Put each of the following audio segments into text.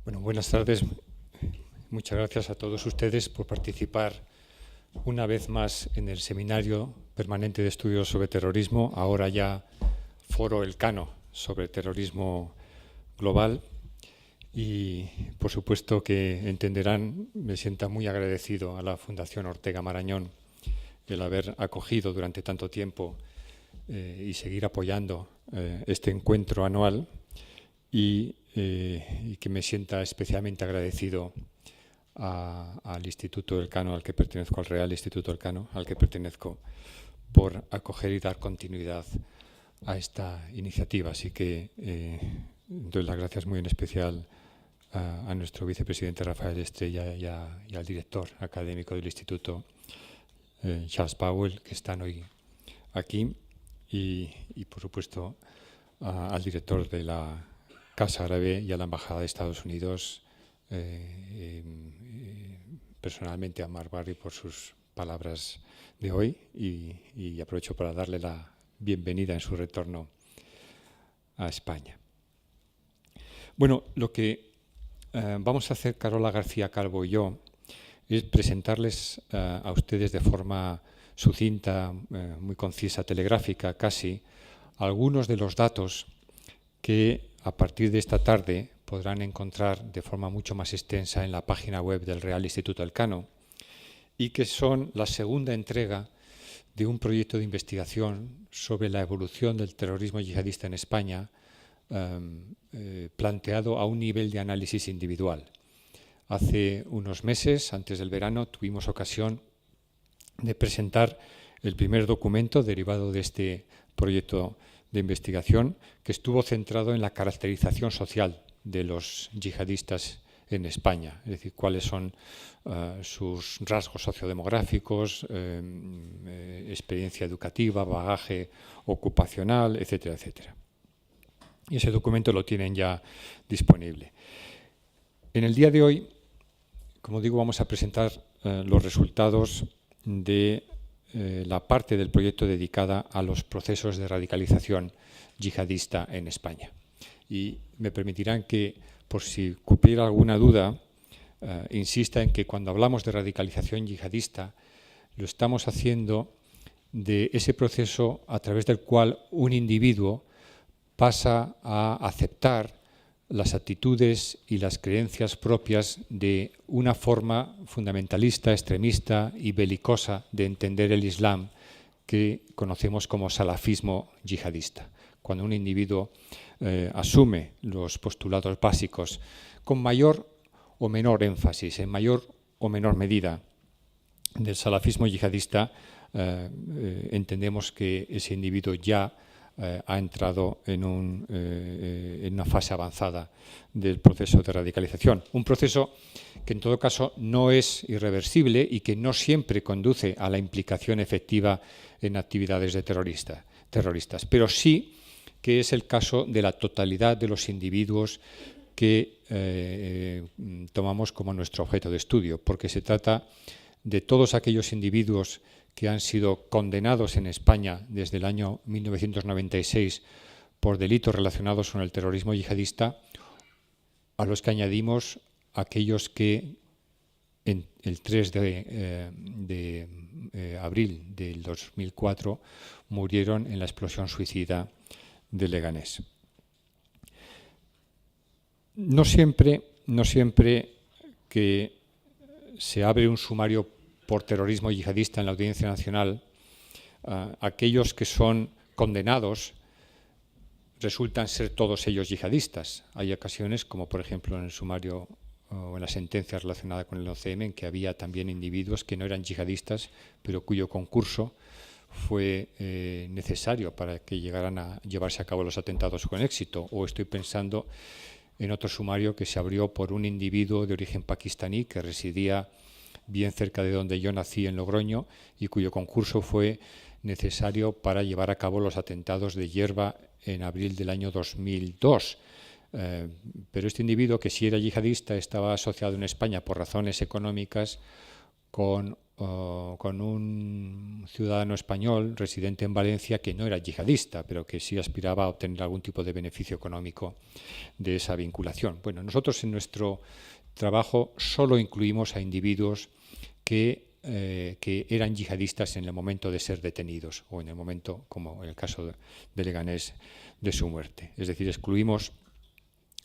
Bueno, buenas tardes. Muchas gracias a todos ustedes por participar una vez más en el Seminario Permanente de Estudios sobre Terrorismo, ahora ya Foro Elcano sobre Terrorismo Global. Y, por supuesto, que entenderán, me sienta muy agradecido a la Fundación Ortega Marañón el haber acogido durante tanto tiempo y seguir apoyando este encuentro anual y que me sienta especialmente agradecido al Instituto Elcano al que pertenezco, al Real Instituto Elcano al que pertenezco, por acoger y dar continuidad a esta iniciativa. Así que doy las gracias muy en especial a nuestro vicepresidente Rafael Estrella y al director académico del Instituto, Charles Powell, que están hoy aquí, y por supuesto al director de la Casa Árabe y a la Embajada de Estados Unidos, personalmente a Mark Barry por sus palabras de hoy y aprovecho para darle la bienvenida en su retorno a España. Bueno, lo que vamos a hacer Carola García Calvo y yo es presentarles a ustedes de forma sucinta, muy concisa, telegráfica casi, algunos de los datos que a partir de esta tarde podrán encontrar de forma mucho más extensa en la página web del Real Instituto Elcano y que son la segunda entrega de un proyecto de investigación sobre la evolución del terrorismo yihadista en España, planteado a un nivel de análisis individual. Hace unos meses, antes del verano, tuvimos ocasión de presentar el primer documento derivado de este proyecto de investigación, que estuvo centrado en la caracterización social de los yihadistas en España, es decir, cuáles son sus rasgos sociodemográficos, experiencia educativa, bagaje ocupacional, etcétera, etcétera. Y ese documento lo tienen ya disponible. En el día de hoy, como digo, vamos a presentar los resultados de la parte del proyecto dedicada a los procesos de radicalización yihadista en España. Y me permitirán que, por si cupiera alguna duda, insista en que cuando hablamos de radicalización yihadista, lo estamos haciendo de ese proceso a través del cual un individuo pasa a aceptar las actitudes y las creencias propias de una forma fundamentalista, extremista y belicosa de entender el Islam que conocemos como salafismo yihadista. Cuando un individuo asume los postulados básicos con mayor o menor énfasis, en mayor o menor medida del salafismo yihadista, entendemos que ese individuo ya ha entrado en una fase avanzada del proceso de radicalización. Un proceso que en todo caso no es irreversible y que no siempre conduce a la implicación efectiva en actividades de terroristas, pero sí que es el caso de la totalidad de los individuos que tomamos como nuestro objeto de estudio, porque se trata de todos aquellos individuos que han sido condenados en España desde el año 1996 por delitos relacionados con el terrorismo yihadista, a los que añadimos aquellos que en el 3 de abril del 2004 murieron en la explosión suicida de Leganés. No siempre que se abre un sumario por terrorismo yihadista en la Audiencia Nacional, aquellos que son condenados resultan ser todos ellos yihadistas. Hay ocasiones, como por ejemplo en el sumario o en la sentencia relacionada con el OCM, en que había también individuos que no eran yihadistas, pero cuyo concurso fue necesario para que llegaran a llevarse a cabo los atentados con éxito. O estoy pensando en otro sumario que se abrió por un individuo de origen pakistaní que residía bien cerca de donde yo nací, en Logroño, y cuyo concurso fue necesario para llevar a cabo los atentados de Yerba en abril del año 2002. Pero este individuo, que sí era yihadista, estaba asociado en España por razones económicas con con un ciudadano español residente en Valencia que no era yihadista, pero que sí aspiraba a obtener algún tipo de beneficio económico de esa vinculación. Bueno, nosotros en nuestro trabajo solo incluimos a individuos que eran yihadistas en el momento de ser detenidos o en el momento, como en el caso de Leganés, de su muerte. Es decir, excluimos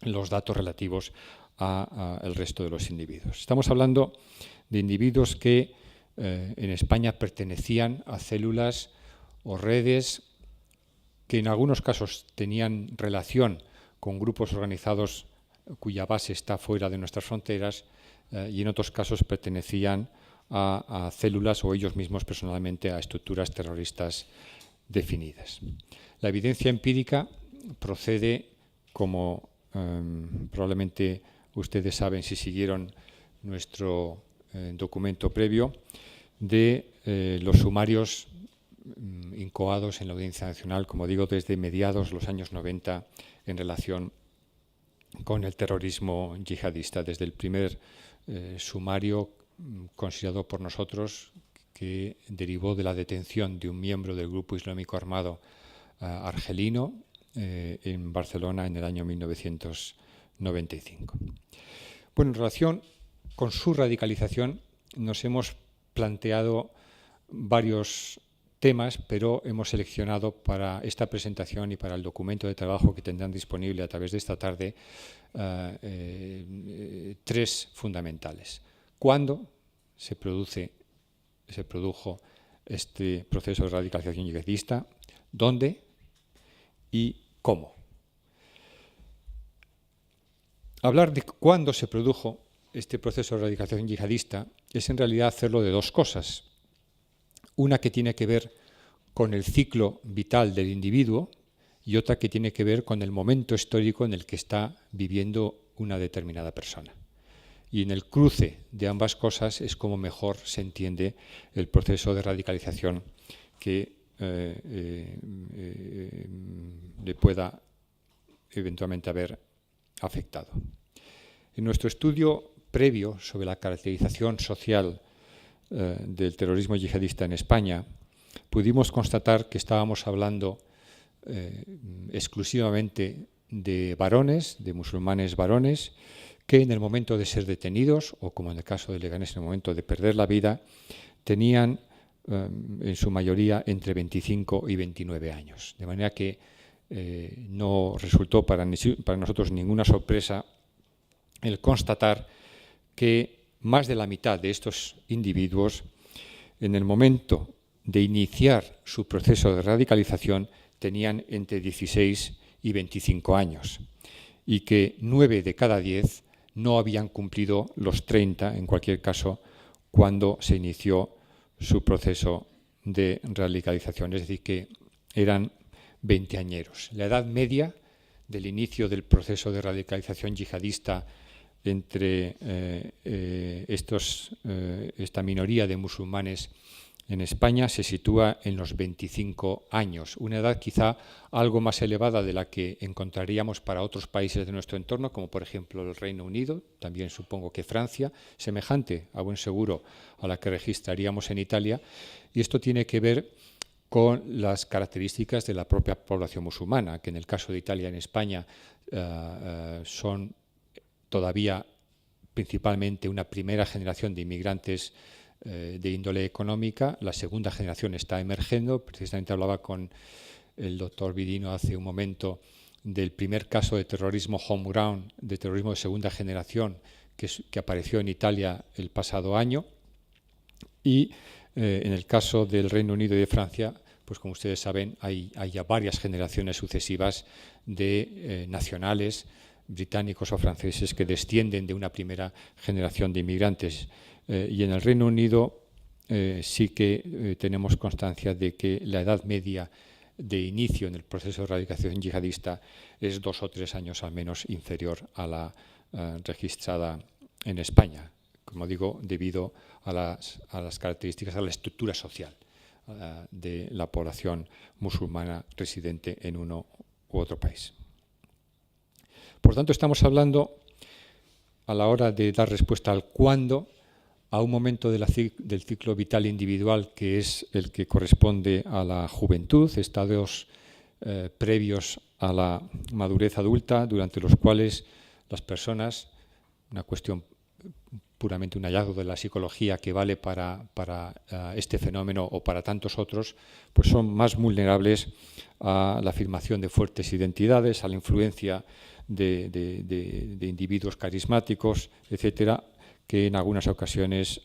los datos relativos al resto de los individuos. Estamos hablando de individuos que en España pertenecían a células o redes que en algunos casos tenían relación con grupos organizados cuya base está fuera de nuestras fronteras y en otros casos pertenecían a células o ellos mismos personalmente a estructuras terroristas definidas. La evidencia empírica procede, como probablemente ustedes saben si siguieron nuestro documento previo, de los sumarios incoados en la Audiencia Nacional, como digo, desde mediados de los años 90 en relación con el terrorismo yihadista. Desde el primer sumario considerado por nosotros, que derivó de la detención de un miembro del grupo islámico armado argelino en Barcelona en el año 1995. Bueno, en relación con su radicalización nos hemos planteado varios temas, pero hemos seleccionado para esta presentación y para el documento de trabajo que tendrán disponible a través de esta tarde tres fundamentales. ¿Cuándo se produjo este proceso de radicalización yihadista? ¿Dónde? ¿Y cómo? Hablar de cuándo se produjo este proceso de radicalización yihadista es en realidad hacerlo de dos cosas. Una que tiene que ver con el ciclo vital del individuo y otra que tiene que ver con el momento histórico en el que está viviendo una determinada persona. Y en el cruce de ambas cosas es como mejor se entiende el proceso de radicalización que le pueda eventualmente haber afectado. En nuestro estudio previo sobre la caracterización social del terrorismo yihadista en España, pudimos constatar que estábamos hablando exclusivamente de varones, de musulmanes varones, que en el momento de ser detenidos, o como en el caso de Leganés, en el momento de perder la vida, tenían en su mayoría entre 25 y 29 años. De manera que no resultó para nosotros ninguna sorpresa el constatar que más de la mitad de estos individuos, en el momento de iniciar su proceso de radicalización, tenían entre 16 y 25 años y que 9 de cada 10 no habían cumplido los 30, en cualquier caso, cuando se inició su proceso de radicalización, es decir, que eran veinteañeros. La edad media del inicio del proceso de radicalización yihadista entre esta minoría de musulmanes en España se sitúa en los 25 años, una edad quizá algo más elevada de la que encontraríamos para otros países de nuestro entorno, como por ejemplo el Reino Unido, también supongo que Francia, semejante a buen seguro a la que registraríamos en Italia, y esto tiene que ver con las características de la propia población musulmana, que en el caso de Italia y en España son todavía principalmente una primera generación de inmigrantes de índole económica. La segunda generación está emergiendo. Precisamente hablaba con el doctor Vidino hace un momento del primer caso de terrorismo homegrown, de terrorismo de segunda generación, que apareció en Italia el pasado año. Y en el caso del Reino Unido y de Francia, pues como ustedes saben, hay ya varias generaciones sucesivas de nacionales británicos o franceses que descienden de una primera generación de inmigrantes. Y en el Reino Unido sí que tenemos constancia de que la edad media de inicio en el proceso de radicalización yihadista es 2 o 3 años al menos inferior a la registrada en España, como digo, debido a las características, a la estructura social de la población musulmana residente en uno u otro país. Por tanto, estamos hablando, a la hora de dar respuesta al cuándo, a un momento del ciclo vital individual que es el que corresponde a la juventud, estadios previos a la madurez adulta, durante los cuales las personas, una cuestión puramente un hallazgo de la psicología que vale para este fenómeno o para tantos otros, pues son más vulnerables a la afirmación de fuertes identidades, a la influencia de individuos carismáticos, etcétera, que en algunas ocasiones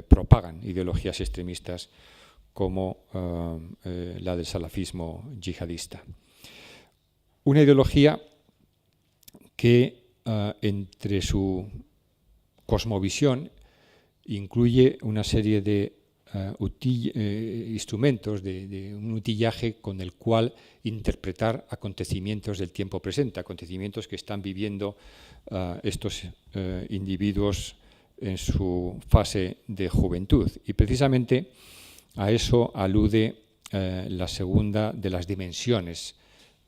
propagan ideologías extremistas como la del salafismo yihadista. Una ideología que entre su cosmovisión incluye una serie de instrumentos, de un utillaje con el cual interpretar acontecimientos del tiempo presente, acontecimientos que están viviendo estos individuos en su fase de juventud. Y precisamente a eso alude la segunda de las dimensiones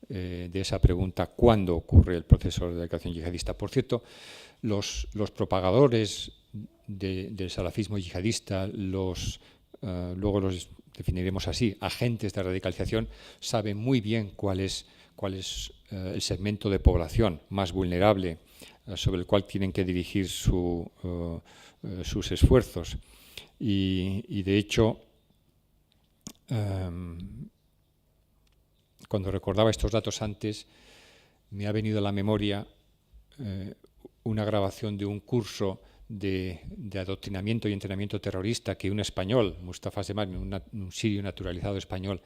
de esa pregunta: ¿cuándo ocurre el proceso de radicalización yihadista? Por cierto, los propagadores del salafismo yihadista, luego los definiremos así, agentes de radicalización, saben muy bien cuál es el segmento de población más vulnerable sobre el cual tienen que dirigir sus esfuerzos. Y de hecho, cuando recordaba estos datos antes, me ha venido a la memoria una grabación de un curso de adoctrinamiento y entrenamiento terrorista que un español, Mustafa Semani, un sirio naturalizado español,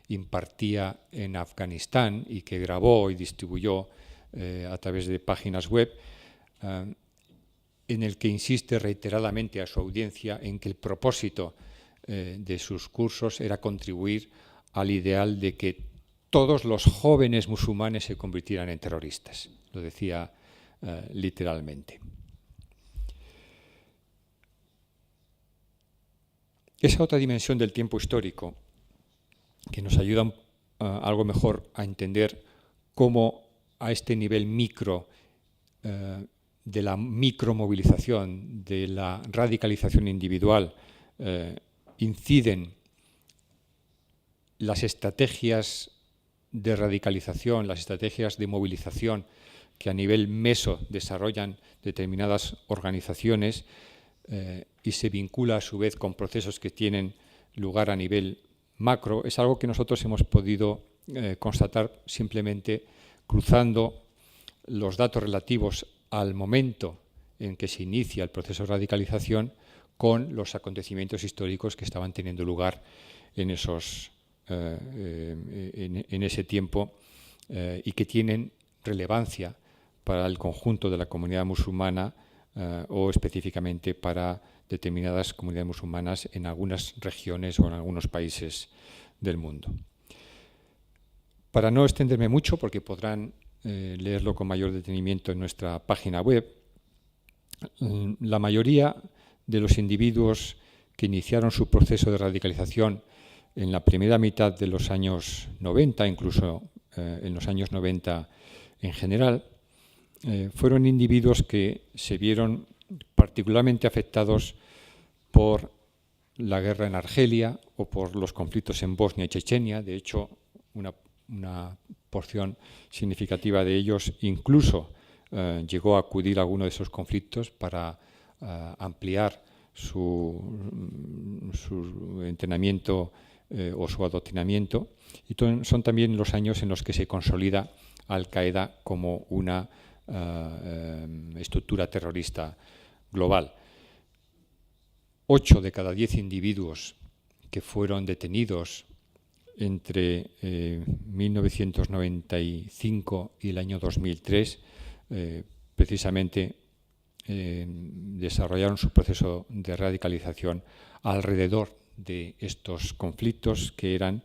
impartía en Afganistán y que grabó y distribuyó a través de páginas web, en el que insiste reiteradamente a su audiencia en que el propósito de sus cursos era contribuir al ideal de que todos los jóvenes musulmanes se convirtieran en terroristas. Lo decía literalmente. Esa otra dimensión del tiempo histórico que nos ayuda algo mejor a entender cómo a este nivel micro de la micromovilización, de la radicalización individual, inciden las estrategias de radicalización, las estrategias de movilización que a nivel meso desarrollan determinadas organizaciones y se vincula a su vez con procesos que tienen lugar a nivel macro, es algo que nosotros hemos podido constatar simplemente cruzando los datos relativos al momento en que se inicia el proceso de radicalización con los acontecimientos históricos que estaban teniendo lugar en ese tiempo y que tienen relevancia para el conjunto de la comunidad musulmana o específicamente para determinadas comunidades musulmanas en algunas regiones o en algunos países del mundo. Para no extenderme mucho, porque podrán leerlo con mayor detenimiento en nuestra página web, la mayoría de los individuos que iniciaron su proceso de radicalización en la primera mitad de los años 90, incluso en los años 90 en general, fueron individuos que se vieron particularmente afectados por la guerra en Argelia o por los conflictos en Bosnia y Chechenia. De hecho, una porción significativa de ellos incluso llegó a acudir a alguno de esos conflictos para ampliar su entrenamiento o su adoctrinamiento. Y son también los años en los que se consolida Al-Qaeda como una estructura terrorista global. 8 de cada 10 individuos que fueron detenidos entre 1995 y el año 2003 precisamente desarrollaron su proceso de radicalización alrededor de estos conflictos que eran,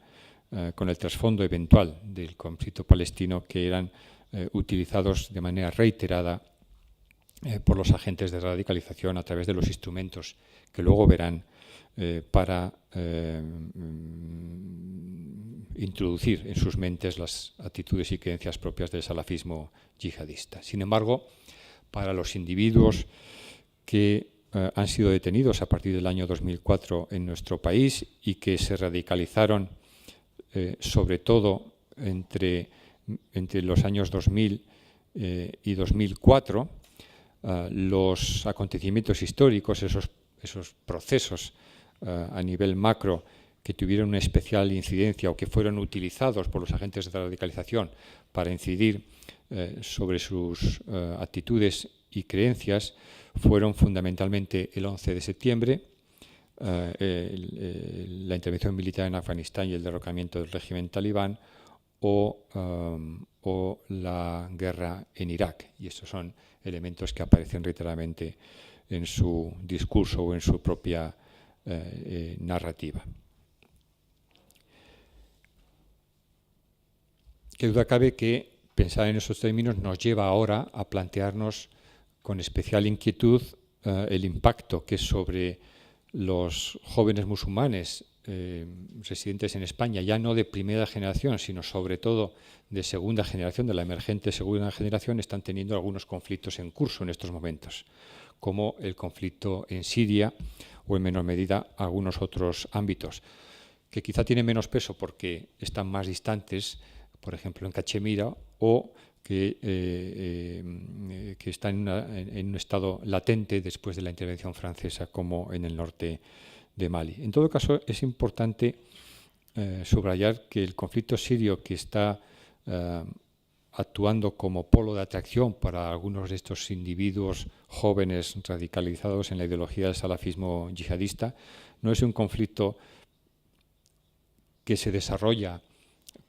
con el trasfondo eventual del conflicto palestino, que eran utilizados de manera reiterada por los agentes de radicalización a través de los instrumentos que luego verán para introducir en sus mentes las actitudes y creencias propias del salafismo yihadista. Sin embargo, para los individuos que han sido detenidos a partir del año 2004 en nuestro país y que se radicalizaron sobre todo entre los años 2000 y 2004, los acontecimientos históricos, esos procesos a nivel macro que tuvieron una especial incidencia o que fueron utilizados por los agentes de radicalización para incidir sobre sus actitudes y creencias, fueron fundamentalmente el 11 de septiembre, la intervención militar en Afganistán y el derrocamiento del régimen talibán, o la guerra en Irak. Y estos son elementos que aparecen reiteradamente en su discurso o en su propia narrativa. Qué duda cabe que pensar en esos términos nos lleva ahora a plantearnos con especial inquietud el impacto que sobre los jóvenes musulmanes residentes en España, ya no de primera generación, sino sobre todo de segunda generación, de la emergente segunda generación, están teniendo algunos conflictos en curso en estos momentos, como el conflicto en Siria o en menor medida algunos otros ámbitos, que quizá tienen menos peso porque están más distantes, por ejemplo en Cachemira, o que están en un estado latente después de la intervención francesa, como en el norte de Mali. En todo caso, es importante subrayar que el conflicto sirio, que está actuando como polo de atracción para algunos de estos individuos jóvenes radicalizados en la ideología del salafismo yihadista, no es un conflicto que se desarrolla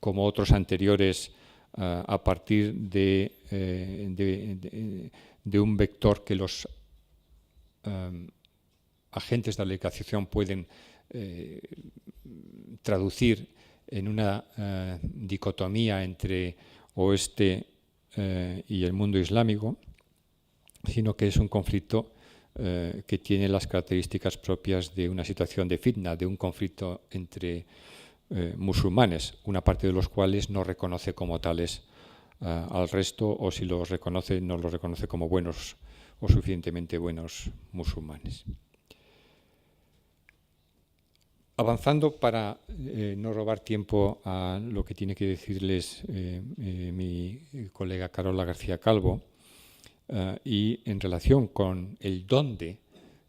como otros anteriores a partir de un vector que los agentes de la radicalización pueden traducir en una dicotomía entre oeste y el mundo islámico, sino que es un conflicto que tiene las características propias de una situación de fitna, de un conflicto entre musulmanes, una parte de los cuales no reconoce como tales al resto, o si los reconoce, no los reconoce como buenos o suficientemente buenos musulmanes. Avanzando para no robar tiempo a lo que tiene que decirles mi colega Carola García Calvo, y en relación con el dónde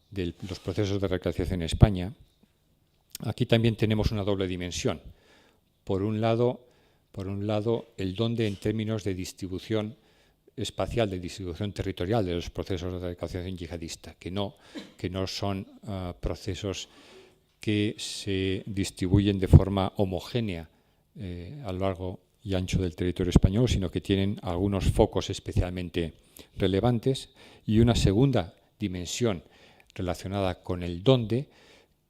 de los procesos de radicalización en España, aquí también tenemos una doble dimensión. Por un lado, el dónde en términos de distribución espacial, de distribución territorial de los procesos de radicalización yihadista, que no son procesos que se distribuyen de forma homogénea a lo largo y ancho del territorio español, sino que tienen algunos focos especialmente relevantes, y una segunda dimensión relacionada con el dónde,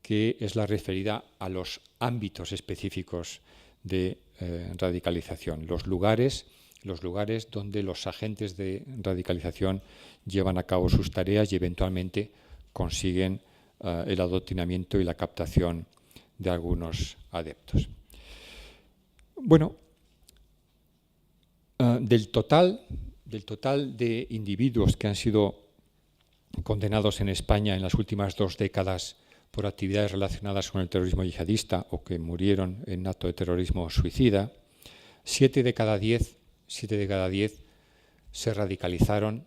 que es la referida a los ámbitos específicos de radicalización, los lugares donde los agentes de radicalización llevan a cabo sus tareas y eventualmente consiguen el adoctrinamiento y la captación de algunos adeptos. Bueno, del total de individuos que han sido condenados en España en las últimas 2 décadas por actividades relacionadas con el terrorismo yihadista o que murieron en acto de terrorismo suicida, 7 de cada 10 se radicalizaron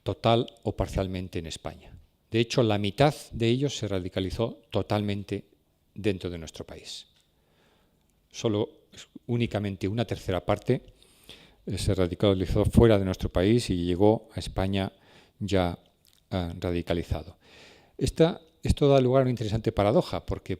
total o parcialmente en España. De hecho, la mitad de ellos se radicalizó totalmente dentro de nuestro país. Únicamente una tercera parte se radicalizó fuera de nuestro país y llegó a España ya radicalizado. Esto da lugar a una interesante paradoja, porque,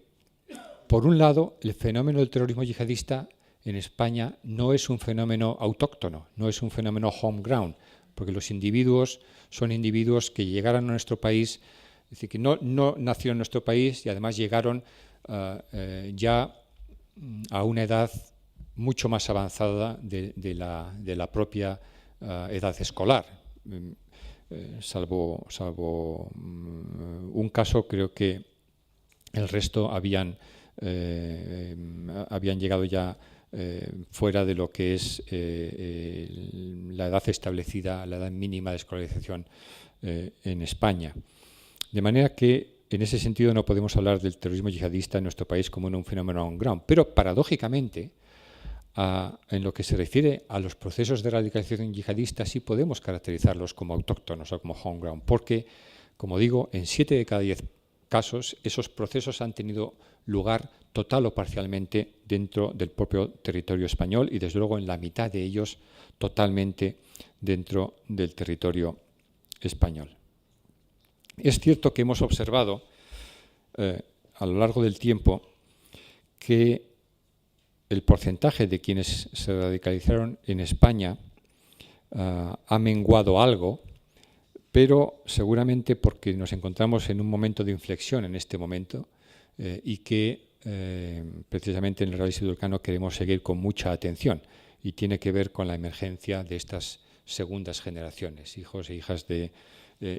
por un lado, el fenómeno del terrorismo yihadista en España no es un fenómeno autóctono, no es un fenómeno home ground, porque los individuos son individuos que llegaron a nuestro país, es decir, que no nacieron en nuestro país y además llegaron ya a una edad mucho más avanzada de la propia edad escolar. Salvo un caso, creo que el resto habían llegado ya fuera de lo que es la edad establecida, la edad mínima de escolarización en España. De manera que, en ese sentido, no podemos hablar del terrorismo yihadista en nuestro país como un fenómeno on-ground. Pero, paradójicamente, en lo que se refiere a los procesos de radicalización yihadista, sí podemos caracterizarlos como autóctonos o como home-ground, porque, como digo, en 7 de cada 10 casos, esos procesos han tenido lugar total o parcialmente dentro del propio territorio español y, desde luego, en la mitad de ellos totalmente dentro del territorio español. Es cierto que hemos observado a lo largo del tiempo que el porcentaje de quienes se radicalizaron en España ha menguado algo, pero seguramente porque nos encontramos en un momento de inflexión en este momento y que precisamente en el Rally Sudurcano queremos seguir con mucha atención, y tiene que ver con la emergencia de estas segundas generaciones, hijos e hijas de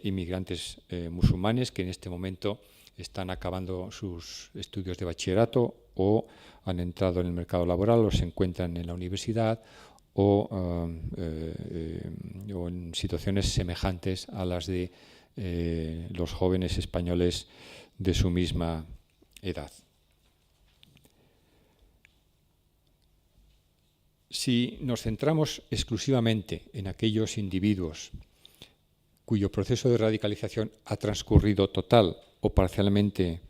inmigrantes musulmanes que en este momento están acabando sus estudios de bachillerato o han entrado en el mercado laboral o se encuentran en la universidad o en situaciones semejantes a las de los jóvenes españoles de su misma edad. Si nos centramos exclusivamente en aquellos individuos cuyo proceso de radicalización ha transcurrido total o parcialmente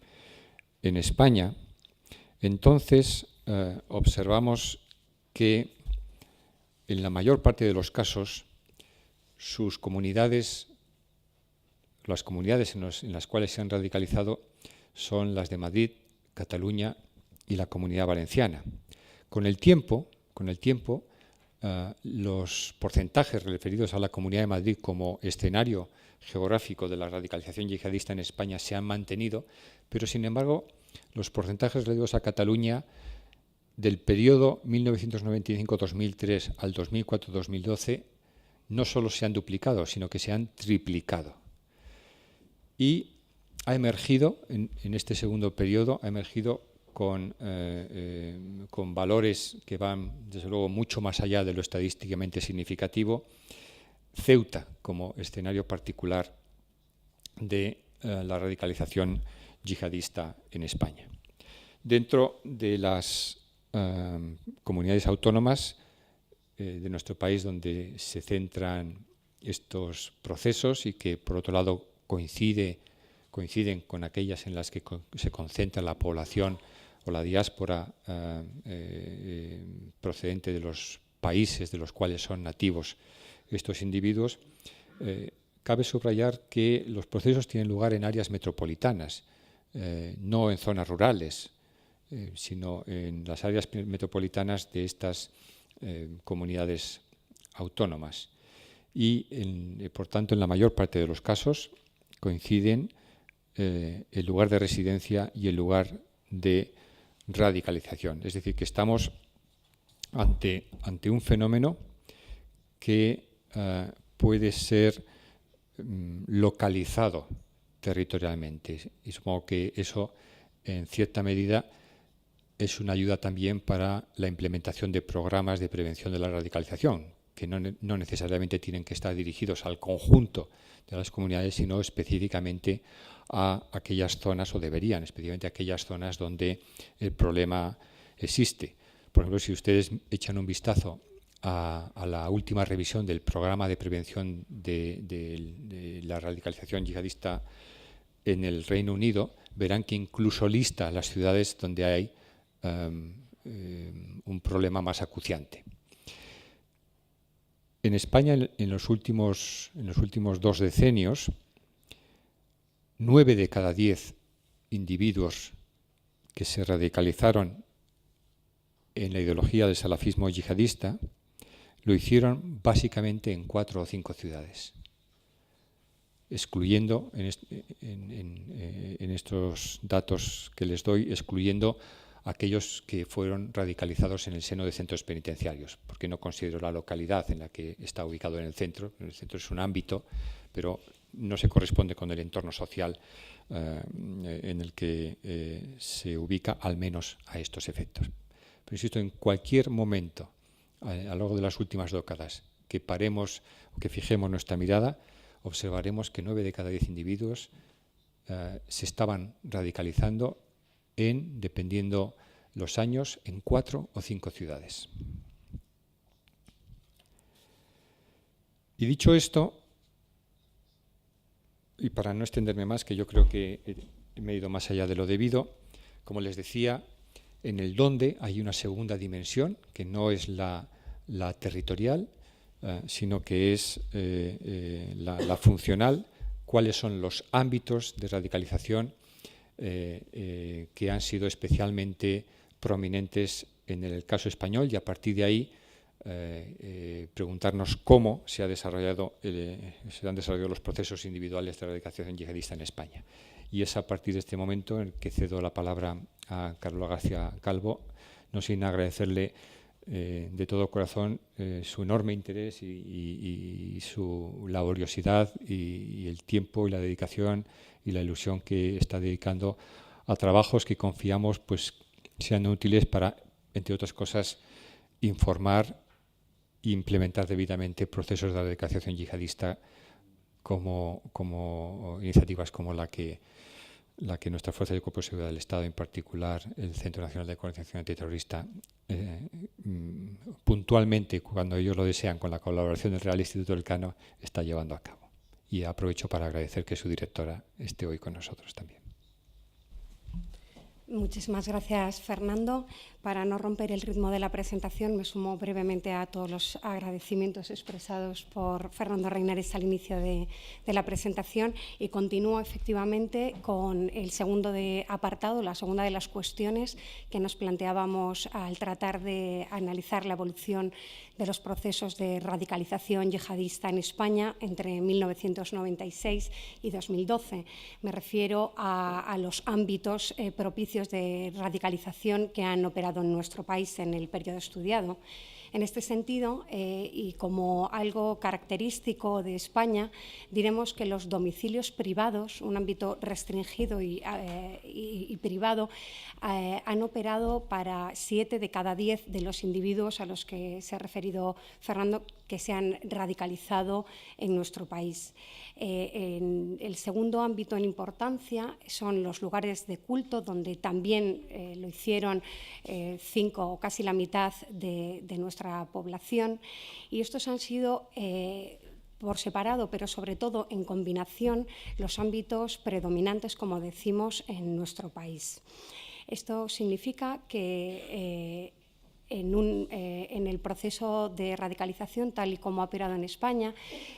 en España, entonces observamos que en la mayor parte de los casos sus comunidades, las comunidades en las cuales se han radicalizado son las de Madrid, Cataluña y la Comunidad Valenciana. Con el tiempo, los porcentajes referidos a la Comunidad de Madrid como escenario geográfico de la radicalización yihadista en España se han mantenido, pero sin embargo los porcentajes referidos a Cataluña del periodo 1995-2003 al 2004-2012 no solo se han duplicado, sino que se han triplicado. Y ha emergido, en este segundo periodo, ha emergido con valores que van, desde luego, mucho más allá de lo estadísticamente significativo, Ceuta como escenario particular de la radicalización yihadista en España. Dentro de las comunidades autónomas de nuestro país donde se centran estos procesos y que, por otro lado, coinciden con aquellas en las que se concentra la población o la diáspora procedente de los países de los cuales son nativos estos individuos, cabe subrayar que los procesos tienen lugar en áreas metropolitanas, no en zonas rurales, sino en las áreas metropolitanas de estas comunidades autónomas. Y, por tanto, en la mayor parte de los casos coinciden el lugar de residencia y el lugar de radicalización. Es decir, que estamos ante un fenómeno que puede ser localizado territorialmente. Y supongo que eso, en cierta medida, es una ayuda también para la implementación de programas de prevención de la radicalización, que no necesariamente tienen que estar dirigidos al conjunto de las comunidades, sino específicamente a aquellas zonas, o deberían, específicamente a aquellas zonas donde el problema existe. Por ejemplo, si ustedes echan un vistazo a la última revisión del programa de prevención de la radicalización yihadista en el Reino Unido, verán que incluso lista las ciudades donde hay un problema más acuciante. En España, en los últimos 2 decenios, 9 de cada 10 individuos que se radicalizaron en la ideología del salafismo yihadista lo hicieron básicamente en 4 o 5 ciudades, excluyendo, en estos datos que les doy, excluyendo aquellos que fueron radicalizados en el seno de centros penitenciarios, porque no considero la localidad en la que está ubicado en el centro. El centro es un ámbito, pero no se corresponde con el entorno social en el que se ubica, al menos a estos efectos. Pero insisto, en cualquier momento, a lo largo de las últimas décadas, que paremos o que fijemos nuestra mirada, observaremos que 9 de cada 10 individuos se estaban radicalizando dependiendo los años, en 4 o 5 ciudades. Y dicho esto, y para no extenderme más, que yo creo que me he ido más allá de lo debido, como les decía, en el dónde hay una segunda dimensión, que no es la territorial, sino que es la funcional, cuáles son los ámbitos de radicalización que han sido especialmente prominentes en el caso español, y a partir de ahí preguntarnos cómo se han desarrollado los procesos individuales de radicalización yihadista en España. Y es a partir de este momento en que cedo la palabra a Carlos García Calvo, no sin agradecerle de todo corazón su enorme interés y su laboriosidad y el tiempo y la dedicación y la ilusión que está dedicando a trabajos que confiamos pues sean útiles para, entre otras cosas, informar e implementar debidamente procesos de radicalización yihadista como iniciativas como la que nuestra Fuerza de Cuerpo de Seguridad del Estado, en particular el Centro Nacional de Coordinación Antiterrorista, puntualmente, cuando ellos lo desean, con la colaboración del Real Instituto Elcano, está llevando a cabo. Y aprovecho para agradecer que su directora esté hoy con nosotros también. Muchísimas gracias, Fernando. Para no romper el ritmo de la presentación, me sumo brevemente a todos los agradecimientos expresados por Fernando Reinares al inicio de la presentación y continúo efectivamente con el segundo apartado, la segunda de las cuestiones que nos planteábamos al tratar de analizar la evolución de los procesos de radicalización yihadista en España entre 1996 y 2012. Me refiero a los ámbitos propicios de radicalización que han operado en nuestro país en el periodo estudiado. En este sentido, y como algo característico de España, diremos que los domicilios privados, un ámbito restringido y privado, han operado para 7 de cada 10 de los individuos a los que se ha referido Fernando que se han radicalizado en nuestro país. El segundo ámbito en importancia son los lugares de culto, donde también lo hicieron 5 o casi la mitad de nuestra población, y estos han sido por separado, pero sobre todo en combinación, los ámbitos predominantes, como decimos, en nuestro país. Esto significa que en el proceso de radicalización, tal y como ha operado en España,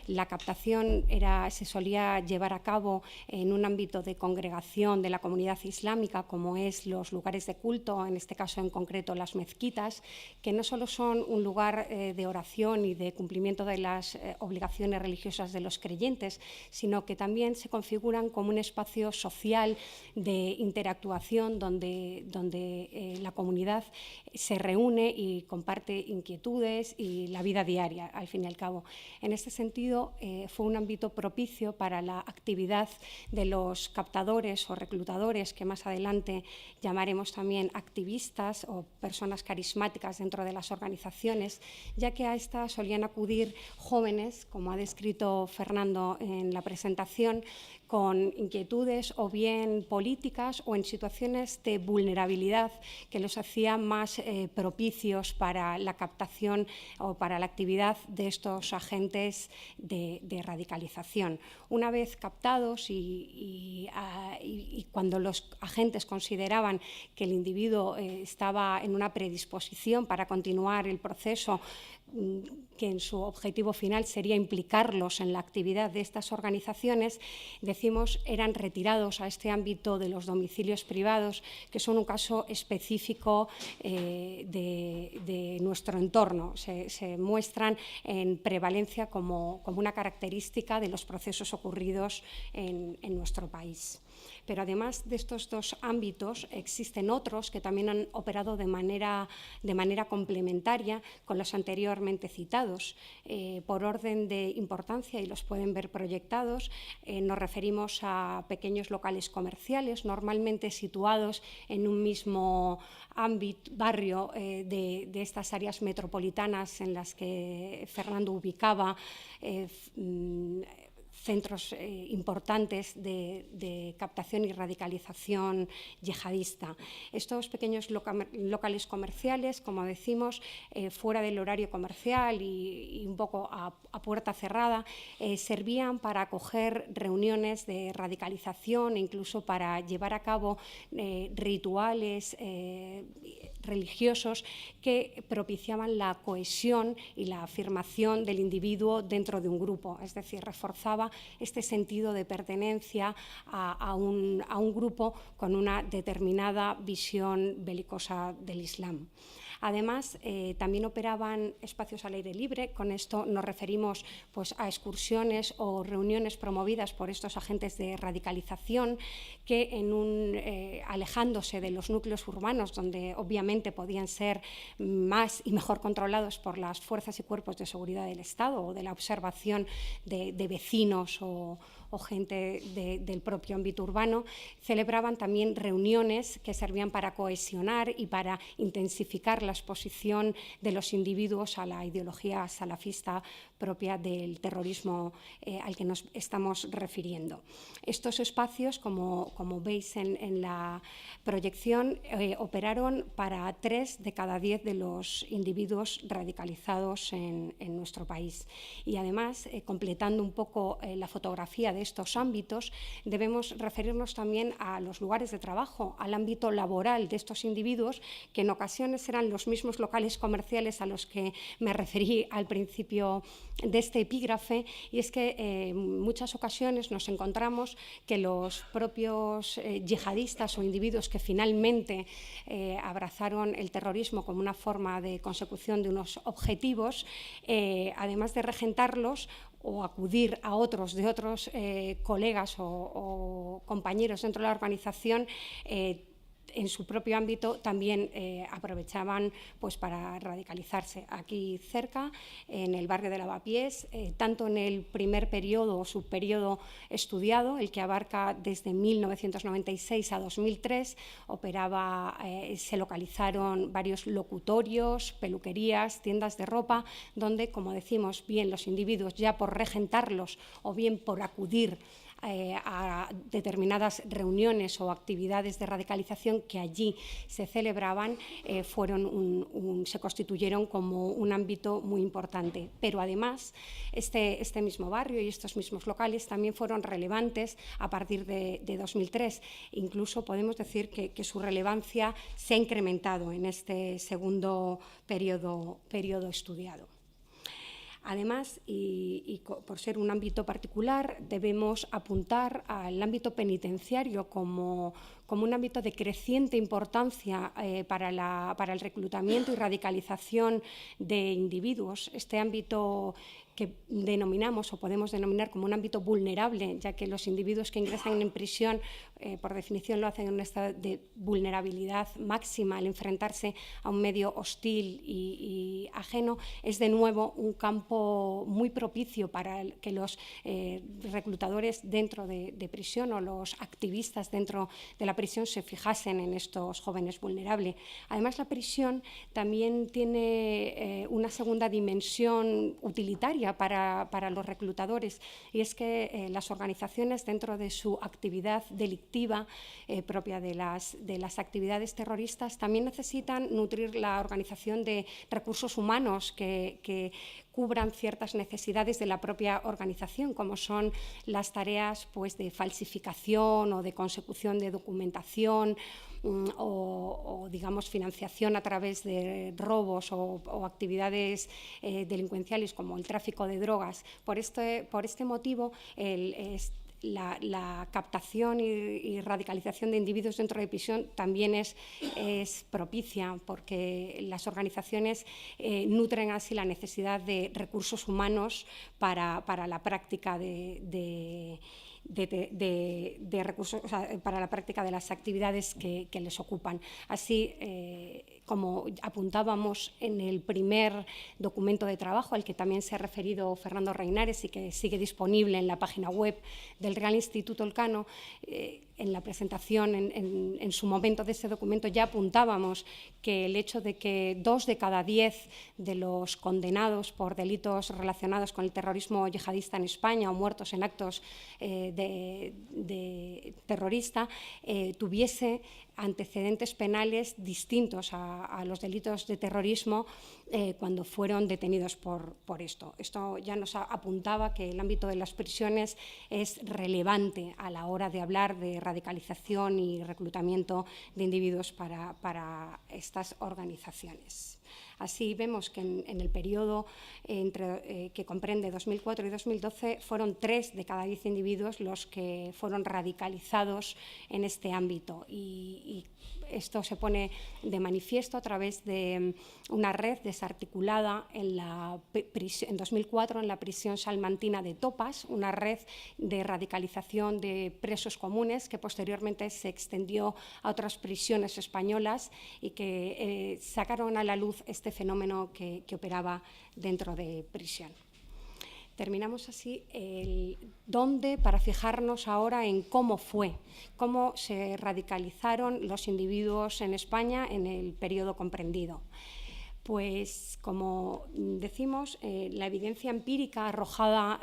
la captación se solía llevar a cabo en un ámbito de congregación de la comunidad islámica, como es los lugares de culto, en este caso en concreto las mezquitas, que no solo son un lugar de oración y de cumplimiento de las obligaciones religiosas de los creyentes, sino que también se configuran como un espacio social de interactuación donde la comunidad se reúne y comparte inquietudes y la vida diaria, al fin y al cabo. En este sentido, fue un ámbito propicio para la actividad de los captadores o reclutadores, que más adelante llamaremos también activistas o personas carismáticas dentro de las organizaciones, ya que a estas solían acudir jóvenes, como ha descrito Fernando en la presentación, con inquietudes o bien políticas o en situaciones de vulnerabilidad que los hacían más propicios para la captación o para la actividad de estos agentes de radicalización. Una vez captados y cuando los agentes consideraban que el individuo estaba en una predisposición para continuar el proceso, que en su objetivo final sería implicarlos en la actividad de estas organizaciones, decimos, eran retirados a este ámbito de los domicilios privados, que son un caso específico de nuestro entorno. Se muestran en prevalencia como una característica de los procesos ocurridos en nuestro país. Pero además de estos dos ámbitos, existen otros que también han operado de manera complementaria con los anteriormente citados. Por orden de importancia, y los pueden ver proyectados, nos referimos a pequeños locales comerciales, normalmente situados en un mismo barrio de estas áreas metropolitanas en las que Fernando ubicaba centros importantes de captación y radicalización yihadista. Estos pequeños locales comerciales, como decimos, fuera del horario comercial y un poco a puerta cerrada, servían para acoger reuniones de radicalización e incluso para llevar a cabo rituales religiosos que propiciaban la cohesión y la afirmación del individuo dentro de un grupo, es decir, reforzaba este sentido de pertenencia a un grupo con una determinada visión belicosa del Islam. Además, también operaban espacios al aire libre. Con esto nos referimos pues, a excursiones o reuniones promovidas por estos agentes de radicalización que, alejándose de los núcleos urbanos, donde obviamente podían ser más y mejor controlados por las fuerzas y cuerpos de seguridad del Estado o de la observación de vecinos o gente del propio ámbito urbano, celebraban también reuniones que servían para cohesionar y para intensificar la exposición de los individuos a la ideología salafista propia del terrorismo al que nos estamos refiriendo. Estos espacios, como veis en la proyección, operaron para 3 de cada 10 de los individuos radicalizados en nuestro país. Y además, completando un poco la fotografía de estos ámbitos, debemos referirnos también a los lugares de trabajo, al ámbito laboral de estos individuos, que en ocasiones eran los mismos locales comerciales a los que me referí al principio de este epígrafe, y es que en muchas ocasiones nos encontramos que los propios yihadistas o individuos que finalmente abrazaron el terrorismo como una forma de consecución de unos objetivos, además de regentarlos o acudir a otros de otros colegas o compañeros dentro de la organización, en su propio ámbito también aprovechaban pues, para radicalizarse. Aquí cerca, en el barrio de Lavapiés, tanto en el primer periodo o subperiodo estudiado, el que abarca desde 1996 a 2003, se localizaron varios locutorios, peluquerías, tiendas de ropa, donde, como decimos, bien los individuos ya por regentarlos o bien por acudir a determinadas reuniones o actividades de radicalización que allí se celebraban, se constituyeron como un ámbito muy importante. Pero además, este mismo barrio y estos mismos locales también fueron relevantes a partir de 2003. Incluso podemos decir que su relevancia se ha incrementado en este segundo periodo estudiado. Además, y por ser un ámbito particular, debemos apuntar al ámbito penitenciario como un ámbito de creciente importancia para el reclutamiento y radicalización de individuos. Este ámbito que denominamos o podemos denominar como un ámbito vulnerable, ya que los individuos que ingresan en prisión, por definición, lo hacen en un estado de vulnerabilidad máxima al enfrentarse a un medio hostil y ajeno, es de nuevo un campo muy propicio para que los reclutadores dentro de prisión o los activistas dentro de la prisión se fijasen en estos jóvenes vulnerables. Además, la prisión también tiene una segunda dimensión utilitaria para los reclutadores, y es que las organizaciones, dentro de su actividad delictiva propia de las actividades terroristas, también necesitan nutrir la organización de recursos humanos que cubran ciertas necesidades de la propia organización, como son las tareas pues, de falsificación o de consecución de documentación o digamos, financiación a través de robos o actividades delincuenciales como el tráfico de drogas. Por este motivo, la captación y radicalización de individuos dentro de prisión también es propicia, porque las organizaciones nutren así la necesidad de recursos humanos para la práctica de recursos, o sea, para la práctica de las actividades que les ocupan. Así, como apuntábamos en el primer documento de trabajo, al que también se ha referido Fernando Reinares y que sigue disponible en la página web del Real Instituto Elcano, en la presentación, en su momento de ese documento, ya apuntábamos que el hecho de que 2 de cada 10 de los condenados por delitos relacionados con el terrorismo yihadista en España o muertos en actos de terrorista tuviese antecedentes penales distintos a los delitos de terrorismo cuando fueron detenidos por esto. Esto ya nos apuntaba que el ámbito de las prisiones es relevante a la hora de hablar de radicalización y reclutamiento de individuos para estas organizaciones. Así vemos que en el periodo que comprende 2004 y 2012 fueron 3 de cada 10 individuos los que fueron radicalizados en este ámbito y esto se pone de manifiesto a través de una red desarticulada en 2004 en la prisión salmantina de Topas, una red de radicalización de presos comunes que posteriormente se extendió a otras prisiones españolas y que sacaron a la luz este fenómeno que operaba dentro de prisión. Terminamos así el dónde para fijarnos ahora en cómo se radicalizaron los individuos en España en el periodo comprendido. Pues, como decimos, la evidencia empírica arrojada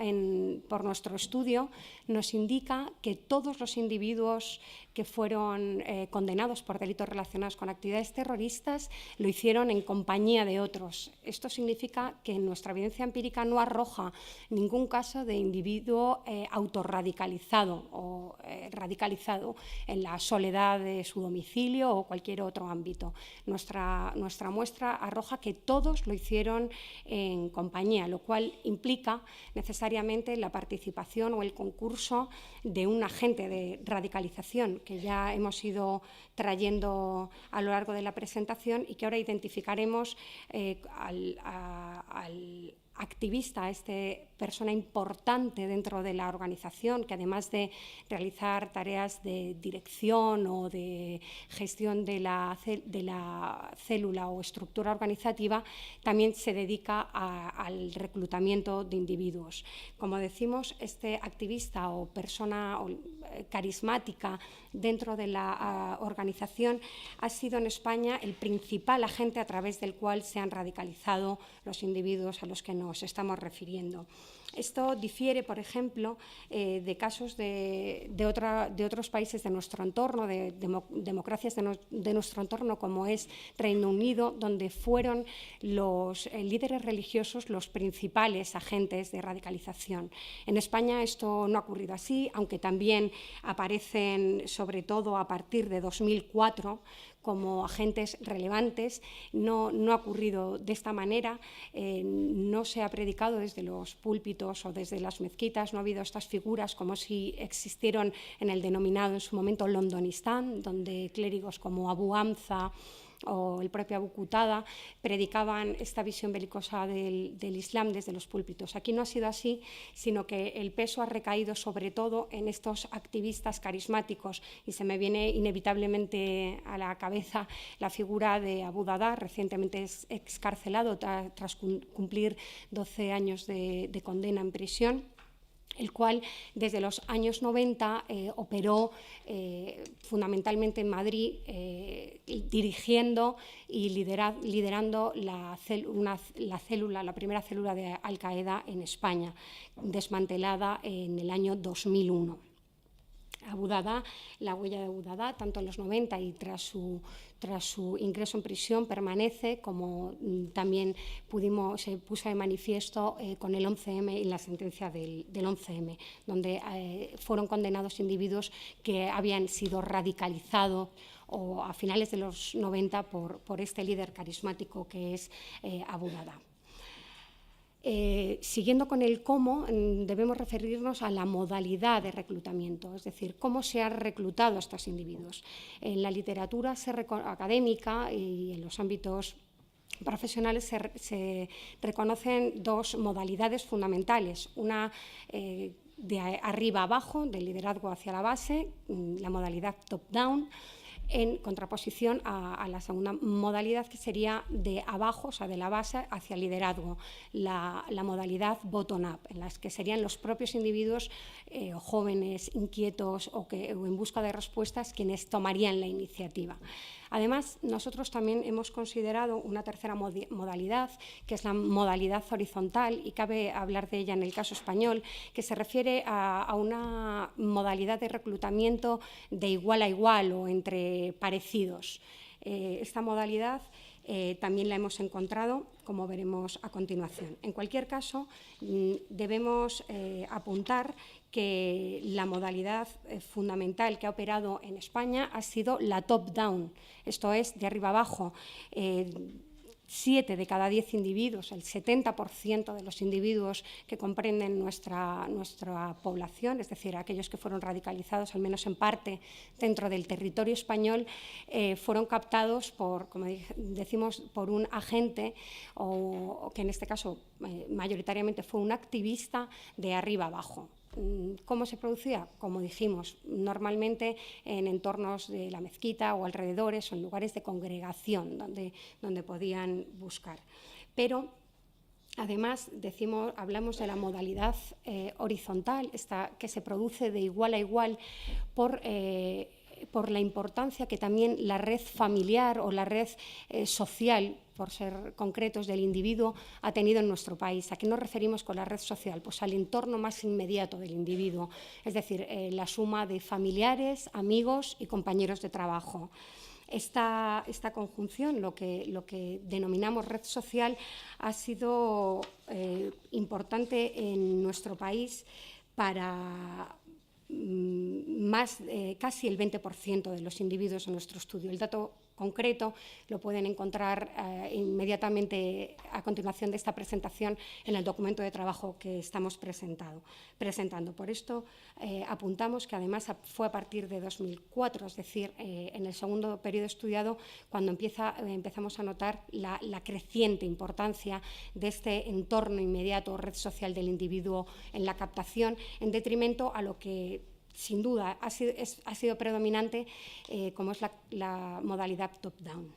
por nuestro estudio nos indica que todos los individuos que fueron condenados por delitos relacionados con actividades terroristas lo hicieron en compañía de otros. Esto significa que nuestra evidencia empírica no arroja ningún caso de individuo autorradicalizado o radicalizado en la soledad de su domicilio o cualquier otro ámbito. Nuestra muestra arroja que todos lo hicieron en compañía, lo cual implica necesariamente la participación o el concurso de un agente de radicalización que ya hemos ido trayendo a lo largo de la presentación y que ahora identificaremos al activista, persona importante dentro de la organización, que además de realizar tareas de dirección o de gestión de la célula o estructura organizativa, también se dedica al reclutamiento de individuos. Como decimos, este activista o persona carismática dentro de la organización ha sido en España el principal agente a través del cual se han radicalizado los individuos a los que nos estamos refiriendo. Esto difiere, por ejemplo, de casos de otros países de nuestro entorno, de democracias de nuestro entorno, como es Reino Unido, donde fueron los líderes religiosos los principales agentes de radicalización. En España esto no ha ocurrido así, aunque también aparecen, sobre todo a partir de 2004, como agentes relevantes. No ha ocurrido de esta manera, no se ha predicado desde los púlpitos o desde las mezquitas, no ha habido estas figuras como si existieron en el denominado en su momento Londonistán, donde clérigos como Abu Hamza o el propio Abu Qatada predicaban esta visión belicosa del Islam desde los púlpitos. Aquí no ha sido así, sino que el peso ha recaído sobre todo en estos activistas carismáticos y se me viene inevitablemente a la cabeza la figura de Abu Dada, recientemente excarcelado tras cumplir 12 años de condena en prisión, el cual desde los años 90 operó fundamentalmente en Madrid, dirigiendo y liderando la primera célula de Al-Qaeda en España, desmantelada en el año 2001. Abu Dada, la huella de Abu Dada, tanto en los 90 y tras su ingreso en prisión, permanece, como también se puso de manifiesto con el 11M y la sentencia del 11M, donde fueron condenados individuos que habían sido radicalizados o a finales de los 90 por este líder carismático que es Abu Dada. Siguiendo con el cómo, debemos referirnos a la modalidad de reclutamiento, es decir, cómo se han reclutado a estos individuos. En la literatura académica y en los ámbitos profesionales se reconocen dos modalidades fundamentales, una de arriba abajo, del liderazgo hacia la base, la modalidad top-down, en contraposición a la segunda modalidad, que sería de abajo, o sea, de la base hacia el liderazgo, la modalidad bottom-up, en las que serían los propios individuos jóvenes, inquietos o en busca de respuestas quienes tomarían la iniciativa. Además, nosotros también hemos considerado una tercera modalidad, que es la modalidad horizontal, y cabe hablar de ella en el caso español, que se refiere a una modalidad de reclutamiento de igual a igual o entre parecidos. Esta modalidad también la hemos encontrado, como veremos a continuación. En cualquier caso, debemos apuntar que la modalidad fundamental que ha operado en España ha sido la top-down, esto es, de arriba abajo. 7 de cada 10 individuos, el 70% de los individuos que comprenden nuestra población, es decir, aquellos que fueron radicalizados, al menos en parte, dentro del territorio español, fueron captados por, como decimos, por un agente, o que en este caso mayoritariamente fue un activista, de arriba abajo. ¿Cómo se producía? Como dijimos, normalmente en entornos de la mezquita o alrededores o en lugares de congregación donde podían buscar. Pero además hablamos de la modalidad horizontal, que se produce de igual a igual por la importancia que también la red familiar o la red social, por ser concretos, del individuo ha tenido en nuestro país. ¿A qué nos referimos con la red social? Pues al entorno más inmediato del individuo, es decir, la suma de familiares, amigos y compañeros de trabajo. Esta conjunción, lo que denominamos red social, ha sido importante en nuestro país para casi el 20% de los individuos en nuestro estudio. El dato concreto lo pueden encontrar inmediatamente a continuación de esta presentación en el documento de trabajo que estamos presentando. Por esto apuntamos que además fue a partir de 2004, es decir, en el segundo periodo estudiado, cuando empezamos a notar la creciente importancia de este entorno inmediato, red social del individuo en la captación, en detrimento a lo que sin duda ha sido predominante, como es la modalidad top-down.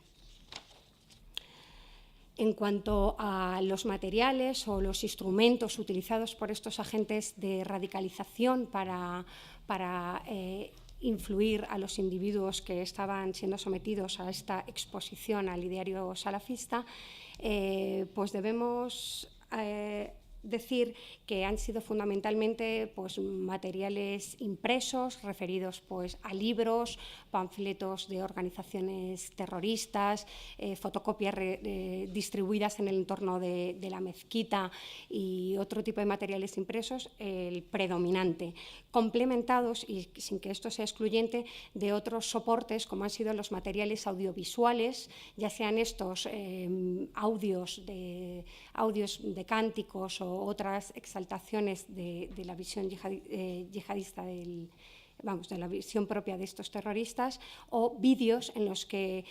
En cuanto a los materiales o los instrumentos utilizados por estos agentes de radicalización para influir a los individuos que estaban siendo sometidos a esta exposición al ideario salafista, pues debemos decir que han sido fundamentalmente pues, materiales impresos referidos pues, a libros, panfletos de organizaciones terroristas, fotocopias distribuidas en el entorno de la mezquita y otro tipo de materiales impresos, el predominante, complementados, y sin que esto sea excluyente, de otros soportes como han sido los materiales audiovisuales, ya sean estos audios de cánticos o otras exaltaciones de la visión yihadista de la visión propia de estos terroristas, o vídeos en los que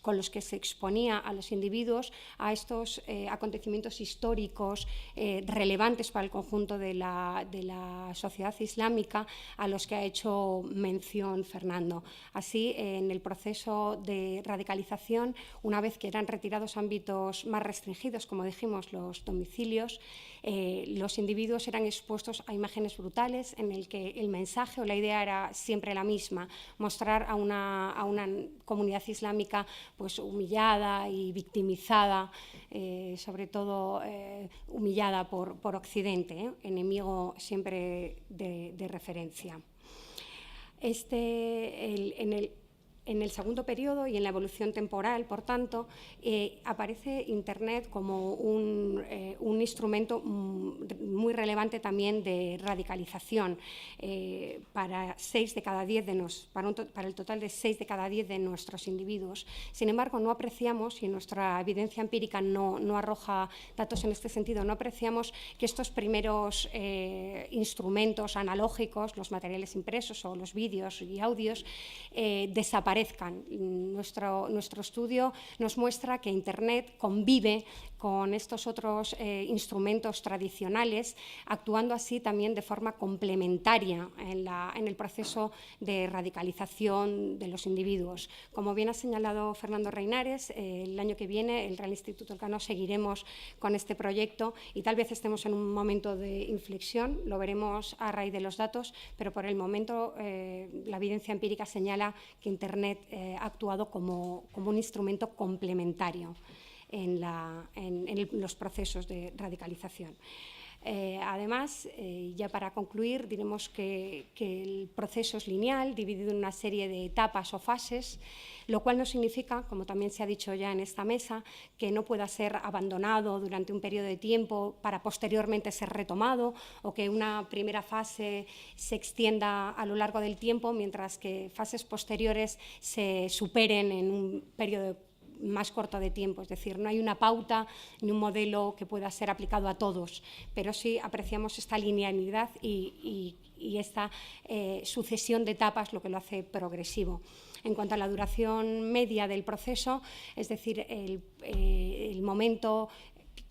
con los que se exponía a los individuos a estos acontecimientos históricos relevantes para el conjunto de la sociedad islámica, a los que ha hecho mención Fernando. Así, en el proceso de radicalización, una vez que eran retirados ámbitos más restringidos, como dijimos, los domicilios, los individuos eran expuestos a imágenes brutales en el que el mensaje o la idea era siempre la misma: mostrar a una comunidad islámica pues, humillada y victimizada, sobre todo humillada por Occidente, enemigo siempre de referencia. En el segundo periodo y en la evolución temporal, por tanto, aparece Internet como un instrumento muy relevante también de radicalización para el total de 6 de cada 10 de nuestros individuos. Sin embargo, no apreciamos, y nuestra evidencia empírica no arroja datos en este sentido, no apreciamos que estos primeros instrumentos analógicos, los materiales impresos o los vídeos y audios, desaparecen desaparezcan. Nuestro estudio nos muestra que Internet convive con estos otros instrumentos tradicionales, actuando así también de forma complementaria en el proceso de radicalización de los individuos. Como bien ha señalado Fernando Reinares, el año que viene el Real Instituto Elcano seguiremos con este proyecto y tal vez estemos en un momento de inflexión, lo veremos a raíz de los datos, pero por el momento la evidencia empírica señala que Internet ha actuado como un instrumento complementario en los procesos de radicalización. Además, ya para concluir, diremos que el proceso es lineal, dividido en una serie de etapas o fases, lo cual no significa, como también se ha dicho ya en esta mesa, que no pueda ser abandonado durante un periodo de tiempo para posteriormente ser retomado, o que una primera fase se extienda a lo largo del tiempo, mientras que fases posteriores se superen en un periodo más corto de tiempo. Es decir, no hay una pauta ni un modelo que pueda ser aplicado a todos, pero sí apreciamos esta linealidad y esta sucesión de etapas, lo que lo hace progresivo. En cuanto a la duración media del proceso, es decir, el momento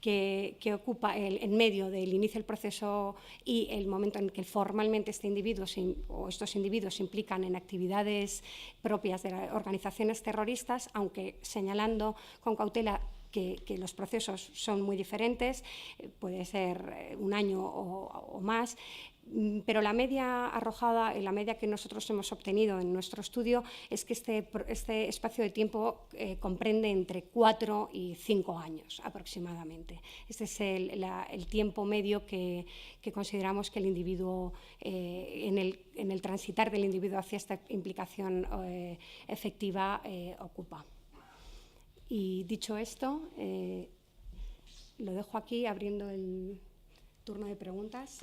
que ocupa en medio del inicio del proceso y el momento en que formalmente este individuo o estos individuos se implican en actividades propias de organizaciones terroristas, aunque señalando con cautela que los procesos son muy diferentes, puede ser un año o más, pero la media arrojada, la media que nosotros hemos obtenido en nuestro estudio es que este espacio de tiempo comprende entre 4 y 5 años aproximadamente. Este es el tiempo medio que consideramos que el individuo, en el transitar del individuo hacia esta implicación efectiva, ocupa. Y dicho esto, lo dejo aquí abriendo el turno de preguntas.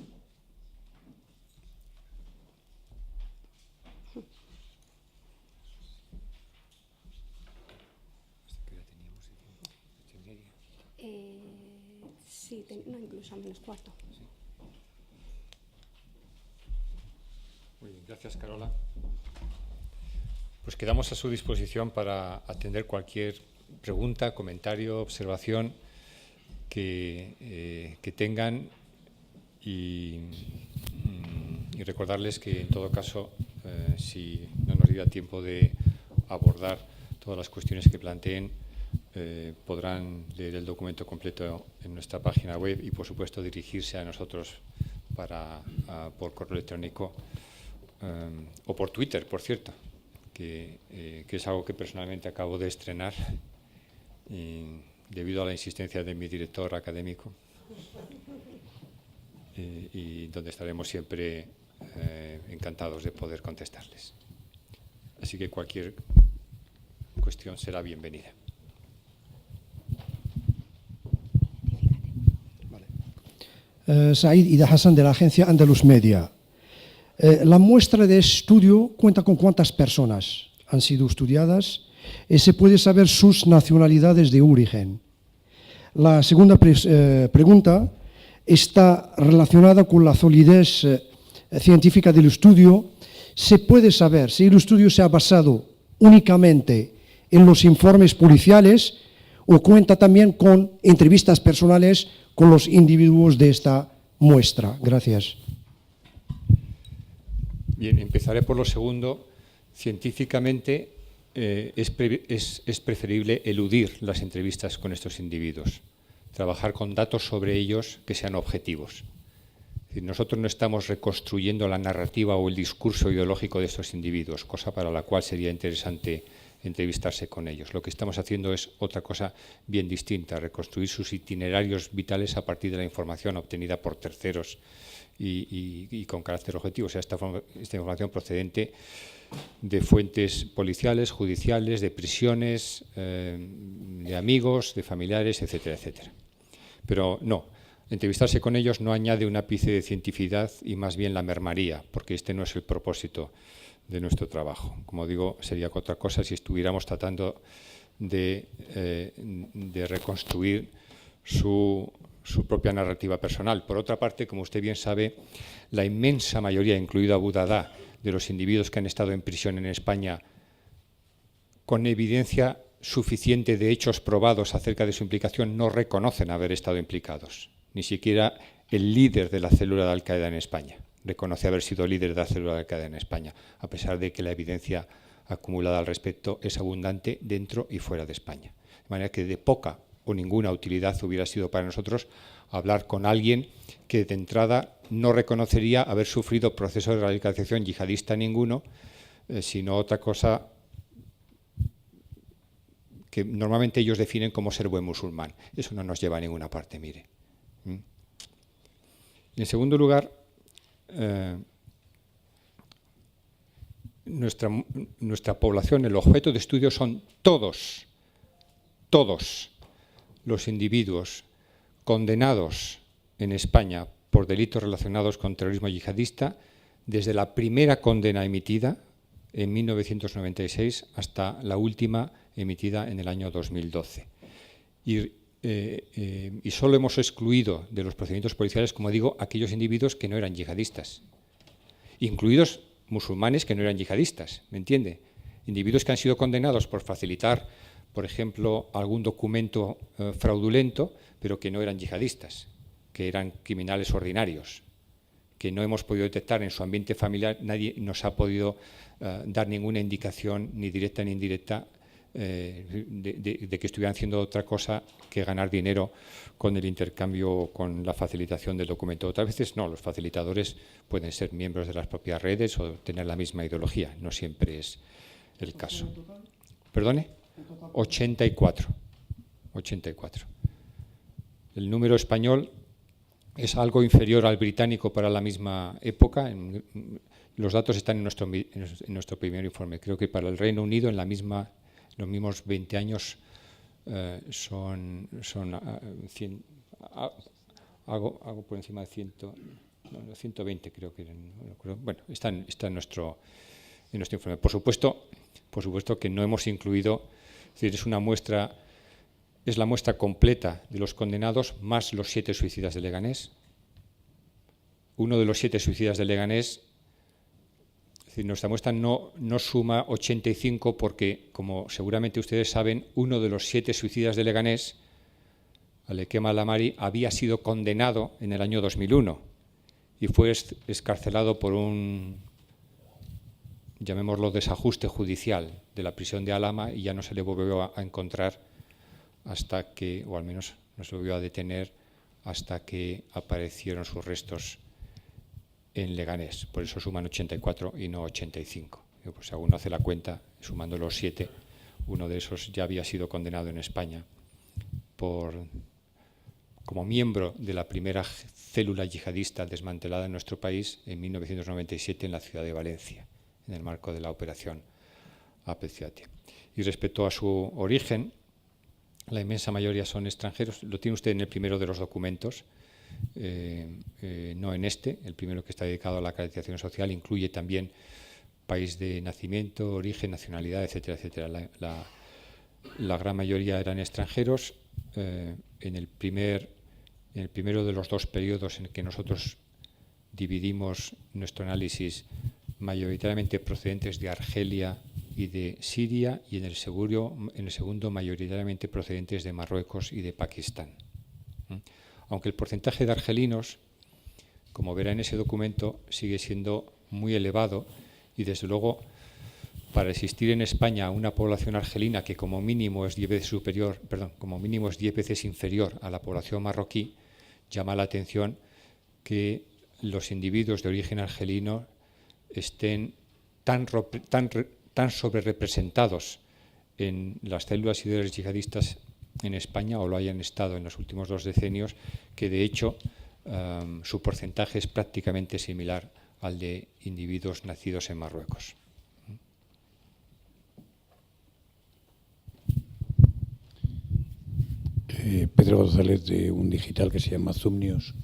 Sí, no, incluso a -4. Sí. Muy bien, gracias, Carola. Pues quedamos a su disposición para atender cualquier pregunta, comentario, observación que tengan y recordarles que, en todo caso, si no nos diera tiempo de abordar todas las cuestiones que planteen, podrán leer el documento completo en nuestra página web y, por supuesto, dirigirse a nosotros por correo electrónico o por Twitter, por cierto, que es algo que personalmente acabo de estrenar debido a la insistencia de mi director académico y donde estaremos siempre encantados de poder contestarles. Así que cualquier cuestión será bienvenida. Said Ida Hassan, de la agencia Andalus Media. La muestra de estudio cuenta con cuántas personas han sido estudiadas y se puede saber sus nacionalidades de origen. La segunda pregunta está relacionada con la solidez científica del estudio. ¿Se puede saber si el estudio se ha basado únicamente en los informes policiales o cuenta también con entrevistas personales con los individuos de esta muestra? Gracias. Bien, empezaré por lo segundo. Científicamente es preferible eludir las entrevistas con estos individuos, trabajar con datos sobre ellos que sean objetivos. Es decir, nosotros no estamos reconstruyendo la narrativa o el discurso ideológico de estos individuos, cosa para la cual sería interesante entrevistarse con ellos. Lo que estamos haciendo es otra cosa bien distinta, reconstruir sus itinerarios vitales a partir de la información obtenida por terceros y con carácter objetivo, o sea, esta información procedente de fuentes policiales, judiciales, de prisiones, de amigos, de familiares, etcétera, etcétera. Pero no, entrevistarse con ellos no añade un ápice de cientificidad y más bien la mermaría, porque este no es el propósito de nuestro trabajo. Como digo, sería otra cosa si estuviéramos tratando de reconstruir su propia narrativa personal. Por otra parte, como usted bien sabe, la inmensa mayoría, incluido Abu Dada, de los individuos que han estado en prisión en España con evidencia suficiente de hechos probados acerca de su implicación, no reconocen haber estado implicados. Ni siquiera el líder de la célula de Al-Qaeda en España reconoce haber sido líder de la célula de Al-Qaeda en España, a pesar de que la evidencia acumulada al respecto es abundante dentro y fuera de España. De manera que de poca o ninguna utilidad hubiera sido para nosotros hablar con alguien que de entrada no reconocería haber sufrido proceso de radicalización yihadista ninguno, sino otra cosa que normalmente ellos definen como ser buen musulmán. Eso no nos lleva a ninguna parte, mire. Y en segundo lugar, nuestra población, el objeto de estudio son todos los individuos condenados en España por delitos relacionados con terrorismo yihadista, desde la primera condena emitida en 1996 hasta la última emitida en el año 2012. Y solo hemos excluido de los procedimientos policiales, como digo, aquellos individuos que no eran yihadistas, incluidos musulmanes que no eran yihadistas, ¿me entiende? Individuos que han sido condenados por facilitar, por ejemplo, algún documento fraudulento, pero que no eran yihadistas, que eran criminales ordinarios, que no hemos podido detectar en su ambiente familiar. Nadie nos ha podido dar ninguna indicación, ni directa ni indirecta, de que estuvieran haciendo otra cosa que ganar dinero con el intercambio, con la facilitación del documento. Otras veces no, los facilitadores pueden ser miembros de las propias redes o tener la misma ideología, no siempre es el caso. ¿Perdone? 84. El número español es algo inferior al británico para la misma época. Los datos están en nuestro primer informe. Creo que para el Reino Unido en los mismos 20 años son 100, algo por encima de 120 creo que eran. Bueno, está en nuestro informe. Por supuesto que no hemos incluido, es decir, es la muestra completa de los condenados más los 7 suicidas de Leganés. Uno de los 7 suicidas de Leganés, es decir, nuestra muestra no suma 85 porque, como seguramente ustedes saben, uno de los 7 suicidas de Leganés, Alequem Alamari, había sido condenado en el año 2001 y fue excarcelado por un, llamémoslo, desajuste judicial de la prisión de Alhama, y ya no se le volvió a encontrar hasta que, o al menos no se volvió a detener hasta que aparecieron sus restos en Leganés. Por eso suman 84 y no 85. Pues si alguno hace la cuenta, sumando los 7, uno de esos ya había sido condenado en España como miembro de la primera célula yihadista desmantelada en nuestro país en 1997 en la ciudad de Valencia, en el marco de la operación Apeciate. Y respecto a su origen, la inmensa mayoría son extranjeros. Lo tiene usted en el primero de los documentos, no en este. El primero, que está dedicado a la acreditación social, incluye también país de nacimiento, origen, nacionalidad, etcétera, etcétera. La gran mayoría eran extranjeros. En el primero de los 2 periodos en que nosotros dividimos nuestro análisis, mayoritariamente procedentes de Argelia y de Siria, y en el segundo mayoritariamente procedentes de Marruecos y de Pakistán. Aunque el porcentaje de argelinos, como verá en ese documento, sigue siendo muy elevado, y desde luego para existir en España una población argelina que como mínimo es 10 veces inferior a la población marroquí, llama la atención que los individuos de origen argelino estén tan sobrerepresentados en las células ideológicas yihadistas en España, o lo hayan estado en los últimos 2 decenios, que de hecho su porcentaje es prácticamente similar al de individuos nacidos en Marruecos. Pedro González, de un digital que se llama Zoom News.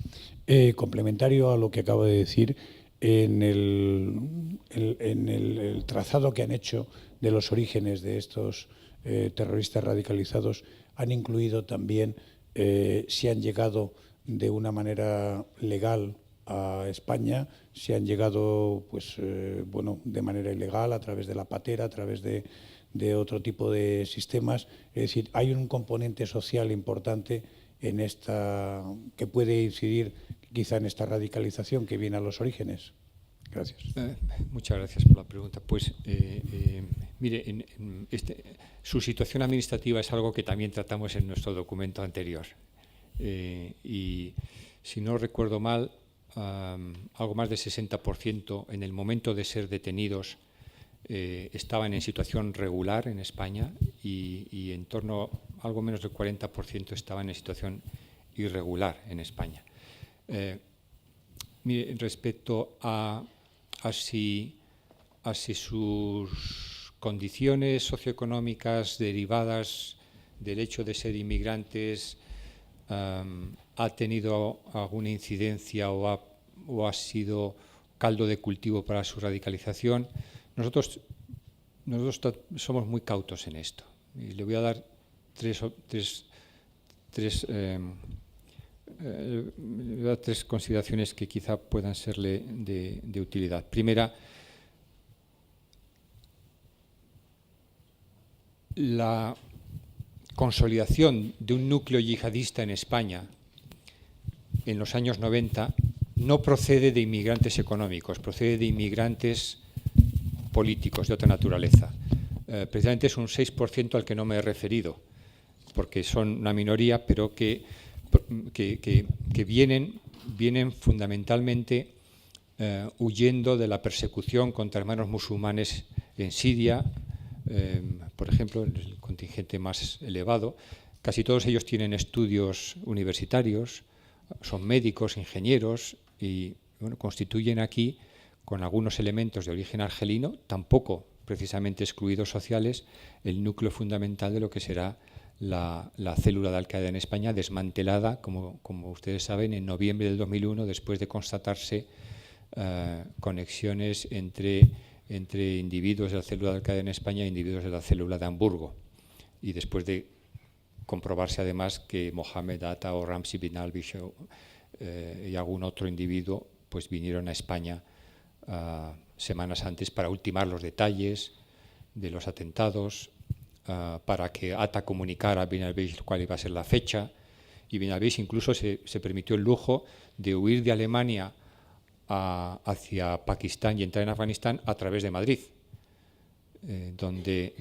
Complementario a lo que acabo de decir, en el trazado que han hecho de los orígenes de estos terroristas radicalizados, han incluido también si han llegado de una manera legal a España, si han llegado pues, bueno, de manera ilegal, a través de la patera, a través de otro tipo de sistemas. Es decir, hay un componente social importante en esta, que puede incidir quizá en esta radicalización que viene a los orígenes. Gracias. Muchas gracias por la pregunta. Pues, mire, su situación administrativa es algo que también tratamos en nuestro documento anterior. Y si no recuerdo mal, algo más del 60% en el momento de ser detenidos estaban en situación regular en España y en torno a algo menos del 40% estaban en situación irregular en España. Mire, respecto a si sus condiciones socioeconómicas derivadas del hecho de ser inmigrantes ha tenido alguna incidencia o ha sido caldo de cultivo para su radicalización, nosotros somos muy cautos en esto. Y le voy a dar tres consideraciones que quizá puedan serle de utilidad. Primera, la consolidación de un núcleo yihadista en España en los años 90 no procede de inmigrantes económicos, procede de inmigrantes políticos de otra naturaleza. Precisamente es un 6% al que no me he referido, porque son una minoría, pero que vienen fundamentalmente huyendo de la persecución contra hermanos musulmanes en Siria, por ejemplo, el contingente más elevado. Casi todos ellos tienen estudios universitarios, son médicos, ingenieros y bueno, constituyen aquí, con algunos elementos de origen argelino, tampoco precisamente excluidos sociales, el núcleo fundamental de lo que será la célula de Al-Qaeda en España, desmantelada, como ustedes saben, en noviembre del 2001, después de constatarse conexiones entre individuos de la célula de Al-Qaeda en España e individuos de la célula de Hamburgo, y después de comprobarse además que Mohamed Atta o Ramzi bin al-Bishow y algún otro individuo pues vinieron a España semanas antes para ultimar los detalles de los atentados, para que Atta comunicara a bin al-Bishow cuál iba a ser la fecha, y bin al-Bishow incluso se permitió el lujo de huir de Alemania hacia Pakistán y entrar en Afganistán a través de Madrid, donde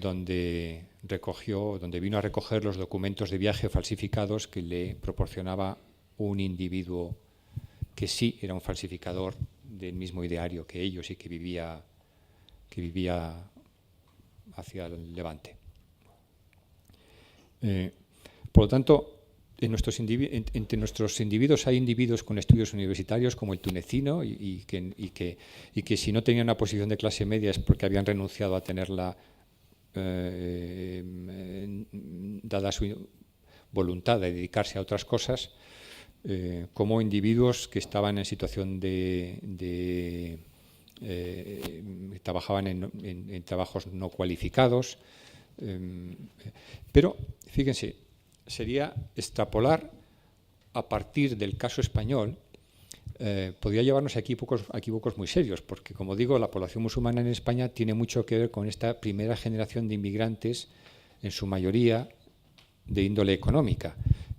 vino a recoger los documentos de viaje falsificados que le proporcionaba un individuo que sí era un falsificador del mismo ideario que ellos y que vivía hacia el Levante. Por lo tanto, entre nuestros individuos hay individuos con estudios universitarios como el tunecino y que si no tenían una posición de clase media es porque habían renunciado a tenerla dada su voluntad de dedicarse a otras cosas, como individuos que estaban en situación trabajaban en trabajos no cualificados. Pero, fíjense, sería extrapolar a partir del caso español, podría llevarnos a equívocos muy serios, porque, como digo, la población musulmana en España tiene mucho que ver con esta primera generación de inmigrantes, en su mayoría de índole económica.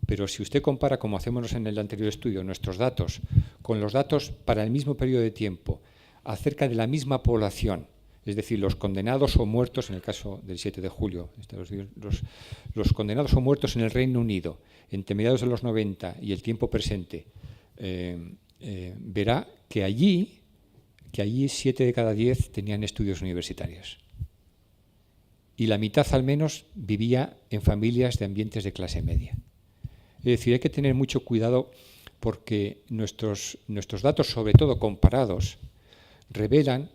Pero si usted compara, como hacemos en el anterior estudio, nuestros datos con los datos para el mismo periodo de tiempo acerca de la misma población, es decir, los condenados o muertos, en el caso del 7 de julio, los condenados o muertos en el Reino Unido entre mediados de los 90 y el tiempo presente, verá que allí 7 de cada 10 tenían estudios universitarios. Y la mitad al menos vivía en familias de ambientes de clase media. Es decir, hay que tener mucho cuidado porque nuestros datos, sobre todo comparados, revelan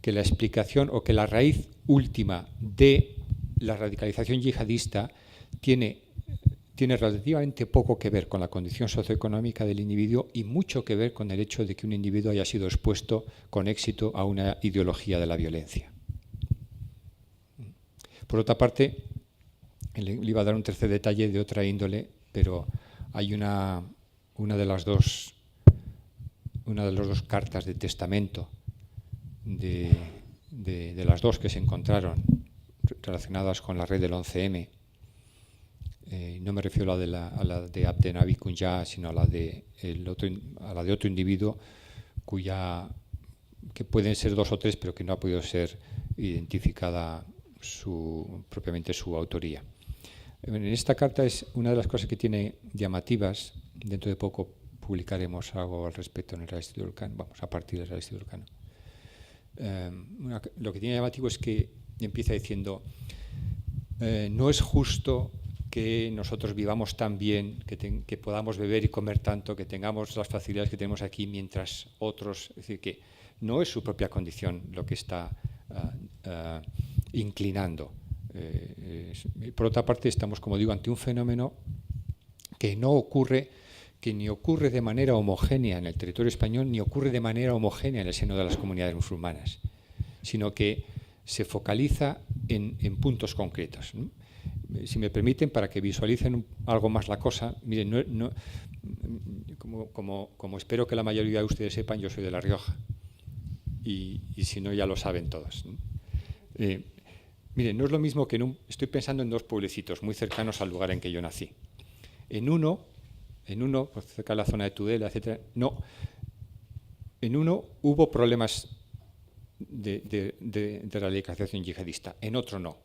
que la explicación o que la raíz última de la radicalización yihadista tiene relativamente poco que ver con la condición socioeconómica del individuo y mucho que ver con el hecho de que un individuo haya sido expuesto con éxito a una ideología de la violencia. Por otra parte, le iba a dar un tercer detalle de otra índole, pero hay una de las dos una de las dos cartas de testamento de las dos que se encontraron relacionadas con la red del 11M. No me refiero a la de Abdenabi Kunya, sino a la de otro individuo que pueden ser 2 o 3, pero que no ha podido ser identificada propiamente su autoría. En esta carta es una de las cosas que tiene llamativas. Dentro de poco publicaremos algo al respecto en el Real Instituto Elcano, a partir del Real Instituto Elcano. Lo que tiene llamativo es que empieza diciendo: no es justo que nosotros vivamos tan bien, que podamos beber y comer tanto, que tengamos las facilidades que tenemos aquí, mientras otros, es decir, que no es su propia condición lo que está inclinando. Por otra parte, estamos, como digo, ante un fenómeno que ni ocurre de manera homogénea en el territorio español, ni ocurre de manera homogénea en el seno de las comunidades musulmanas, sino que se focaliza en puntos concretos, ¿no? Si me permiten, para que visualicen algo más la cosa, miren, como espero que la mayoría de ustedes sepan, yo soy de La Rioja, y si no, ya lo saben todos, ¿no? Miren, no es lo mismo que estoy pensando en 2 pueblecitos muy cercanos al lugar en que yo nací. En uno, pues cerca de la zona de Tudela, etcétera, en uno hubo problemas de radicalización yihadista, en otro no.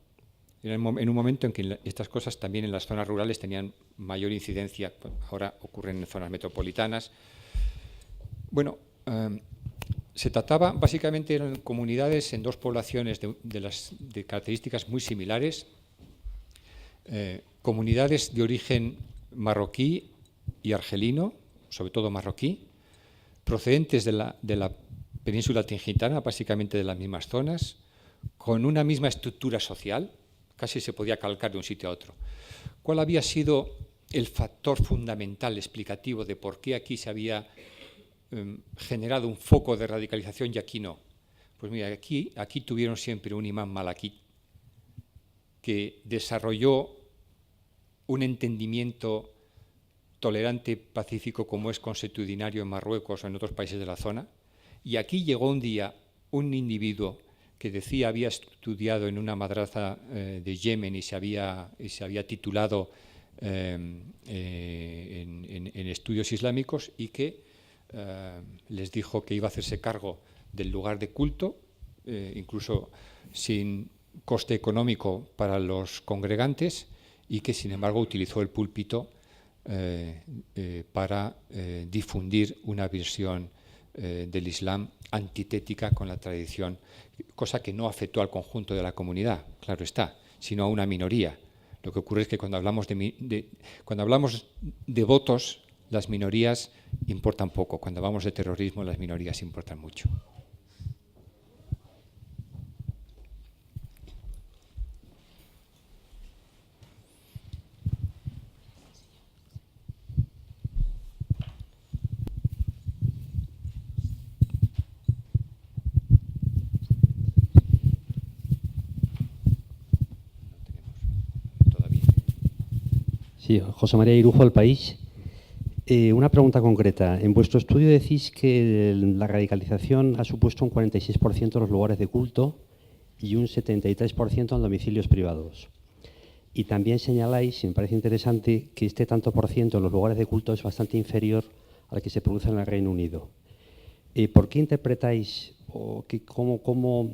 En un momento en que estas cosas también en las zonas rurales tenían mayor incidencia, ahora ocurren en zonas metropolitanas. Bueno, se trataba, básicamente eran comunidades en 2 poblaciones de características muy similares, comunidades de origen marroquí y argelino, sobre todo marroquí, procedentes de la península tingitana, básicamente de las mismas zonas, con una misma estructura social, casi se podía calcar de un sitio a otro. ¿Cuál había sido el factor fundamental explicativo de por qué aquí se había generado un foco de radicalización y aquí no? Pues mira, aquí tuvieron siempre un imán malaquí que desarrolló un entendimiento tolerante, pacífico, como es consuetudinario en Marruecos o en otros países de la zona, y aquí llegó un día un individuo que decía había estudiado en una madraza de Yemen y se había titulado en estudios islámicos, y que les dijo que iba a hacerse cargo del lugar de culto, incluso sin coste económico para los congregantes, y que sin embargo utilizó el púlpito para difundir una visión del Islam antitética con la tradición, cosa que no afectó al conjunto de la comunidad, claro está, sino a una minoría. Lo que ocurre es que cuando hablamos de votos, las minorías importan poco. Cuando hablamos de terrorismo, las minorías importan mucho. Sí, José María Irujo, El País. Una pregunta concreta. En vuestro estudio decís que la radicalización ha supuesto un 46% en los lugares de culto y un 73% en domicilios privados. Y también señaláis, y me parece interesante, que este tanto por ciento en los lugares de culto es bastante inferior al que se produce en el Reino Unido. ¿Por qué interpretáis o cómo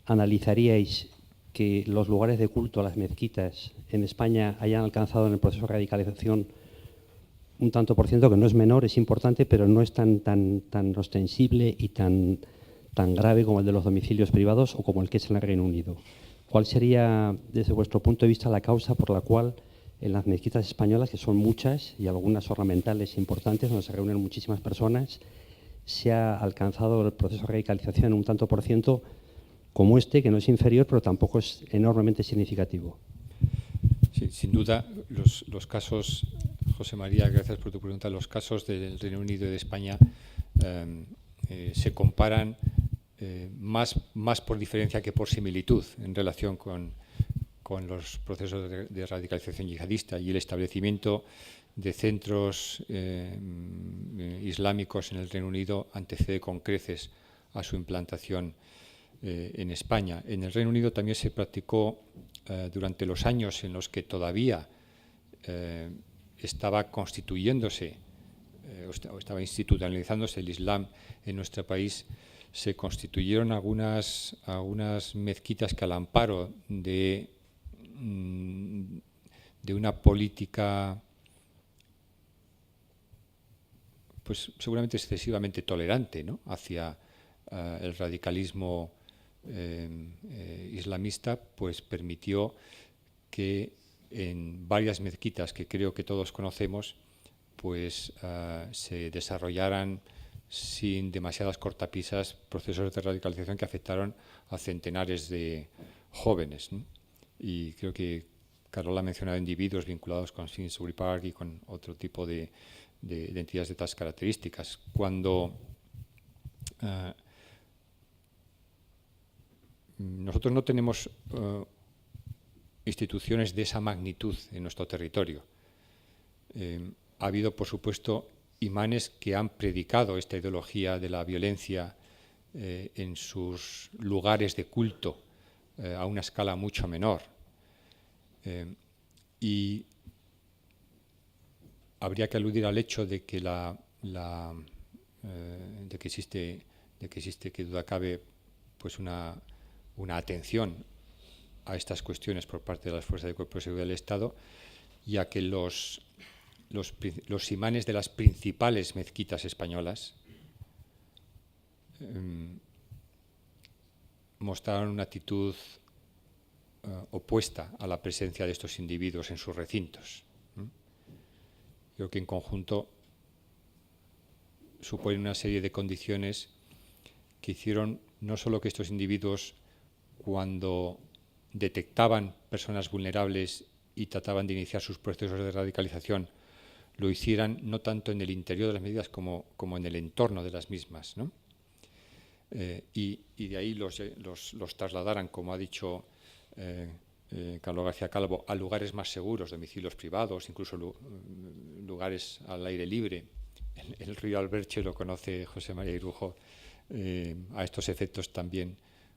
analizaríais que los lugares de culto, las mezquitas, en España hayan alcanzado en el proceso de radicalización un tanto por ciento, que no es menor, es importante, pero no es tan ostensible y tan grave como el de los domicilios privados o como el que es en el Reino Unido? ¿Cuál sería, desde vuestro punto de vista, la causa por la cual en las mezquitas españolas, que son muchas y algunas ornamentales importantes, donde se reúnen muchísimas personas, se ha alcanzado el proceso de radicalización en un tanto por ciento como este, que no es inferior, pero tampoco es enormemente significativo? Sí, sin duda, los casos, José María, gracias por tu pregunta, los casos del Reino Unido y de España se comparan más por diferencia que por similitud en relación con los procesos de radicalización yihadista y el establecimiento de centros islámicos en el Reino Unido antecede con creces a su implantación en España. En el Reino Unido también se practicó durante los años en los que todavía estaba constituyéndose o estaba institucionalizándose el Islam en nuestro país. Se constituyeron algunas mezquitas que, al amparo de una política pues seguramente excesivamente tolerante, ¿no?, hacia el radicalismo islamista, pues permitió que en varias mezquitas que creo que todos conocemos, pues se desarrollaran sin demasiadas cortapisas procesos de radicalización que afectaron a centenares de jóvenes, ¿no? Y creo que Carola ha mencionado individuos vinculados con Finsbury Park y con otro tipo de entidades de estas características. Cuando nosotros no tenemos instituciones de esa magnitud en nuestro territorio, ha habido, por supuesto, imanes que han predicado esta ideología de la violencia en sus lugares de culto a una escala mucho menor. Y habría que aludir al hecho de que de que existe, que duda cabe, pues una atención a estas cuestiones por parte de las fuerzas de cuerpo de seguridad del Estado, y a que los imanes de las principales mezquitas españolas mostraron una actitud opuesta a la presencia de estos individuos en sus recintos. Creo que en conjunto suponen una serie de condiciones que hicieron no solo que estos individuos, cuando detectaban personas vulnerables y trataban de iniciar sus procesos de radicalización, lo hicieran no tanto en el interior de las medidas como en el entorno de las mismas, ¿no? Y de ahí los trasladaran, como ha dicho Carlos García Calvo, a lugares más seguros, domicilios privados, incluso lugares al aire libre. El río Alberche lo conoce José María Irujo a estos efectos también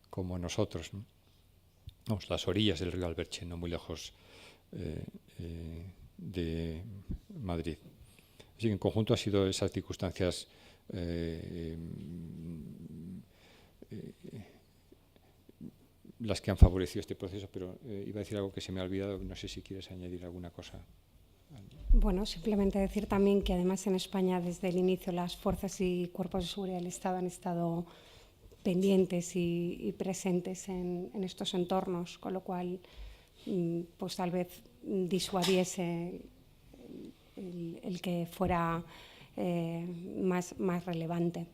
como nosotros, ¿no? Vamos, las orillas del río Alberche, no muy lejos de Madrid. Así que en conjunto han sido esas circunstancias las que han favorecido este proceso, pero iba a decir algo que se me ha olvidado, no sé si quieres añadir alguna cosa. Bueno, simplemente decir también que además en España desde el inicio las fuerzas y cuerpos de seguridad del Estado han estado pendientes y presentes en estos entornos, con lo cual pues tal vez disuadiese el que fuera más relevante.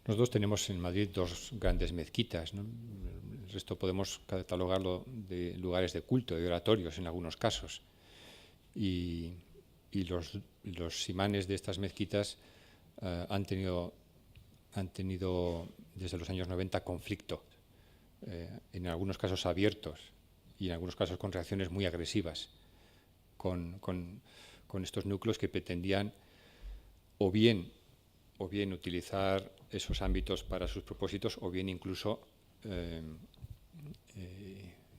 Nosotros tenemos en Madrid dos grandes mezquitas, ¿no? El resto podemos catalogarlo de lugares de culto, de oratorios en algunos casos. Y los imanes de estas mezquitas han tenido desde los años 90 conflicto, en algunos casos abiertos y en algunos casos con reacciones muy agresivas con estos núcleos que pretendían o bien utilizar esos ámbitos para sus propósitos, o bien incluso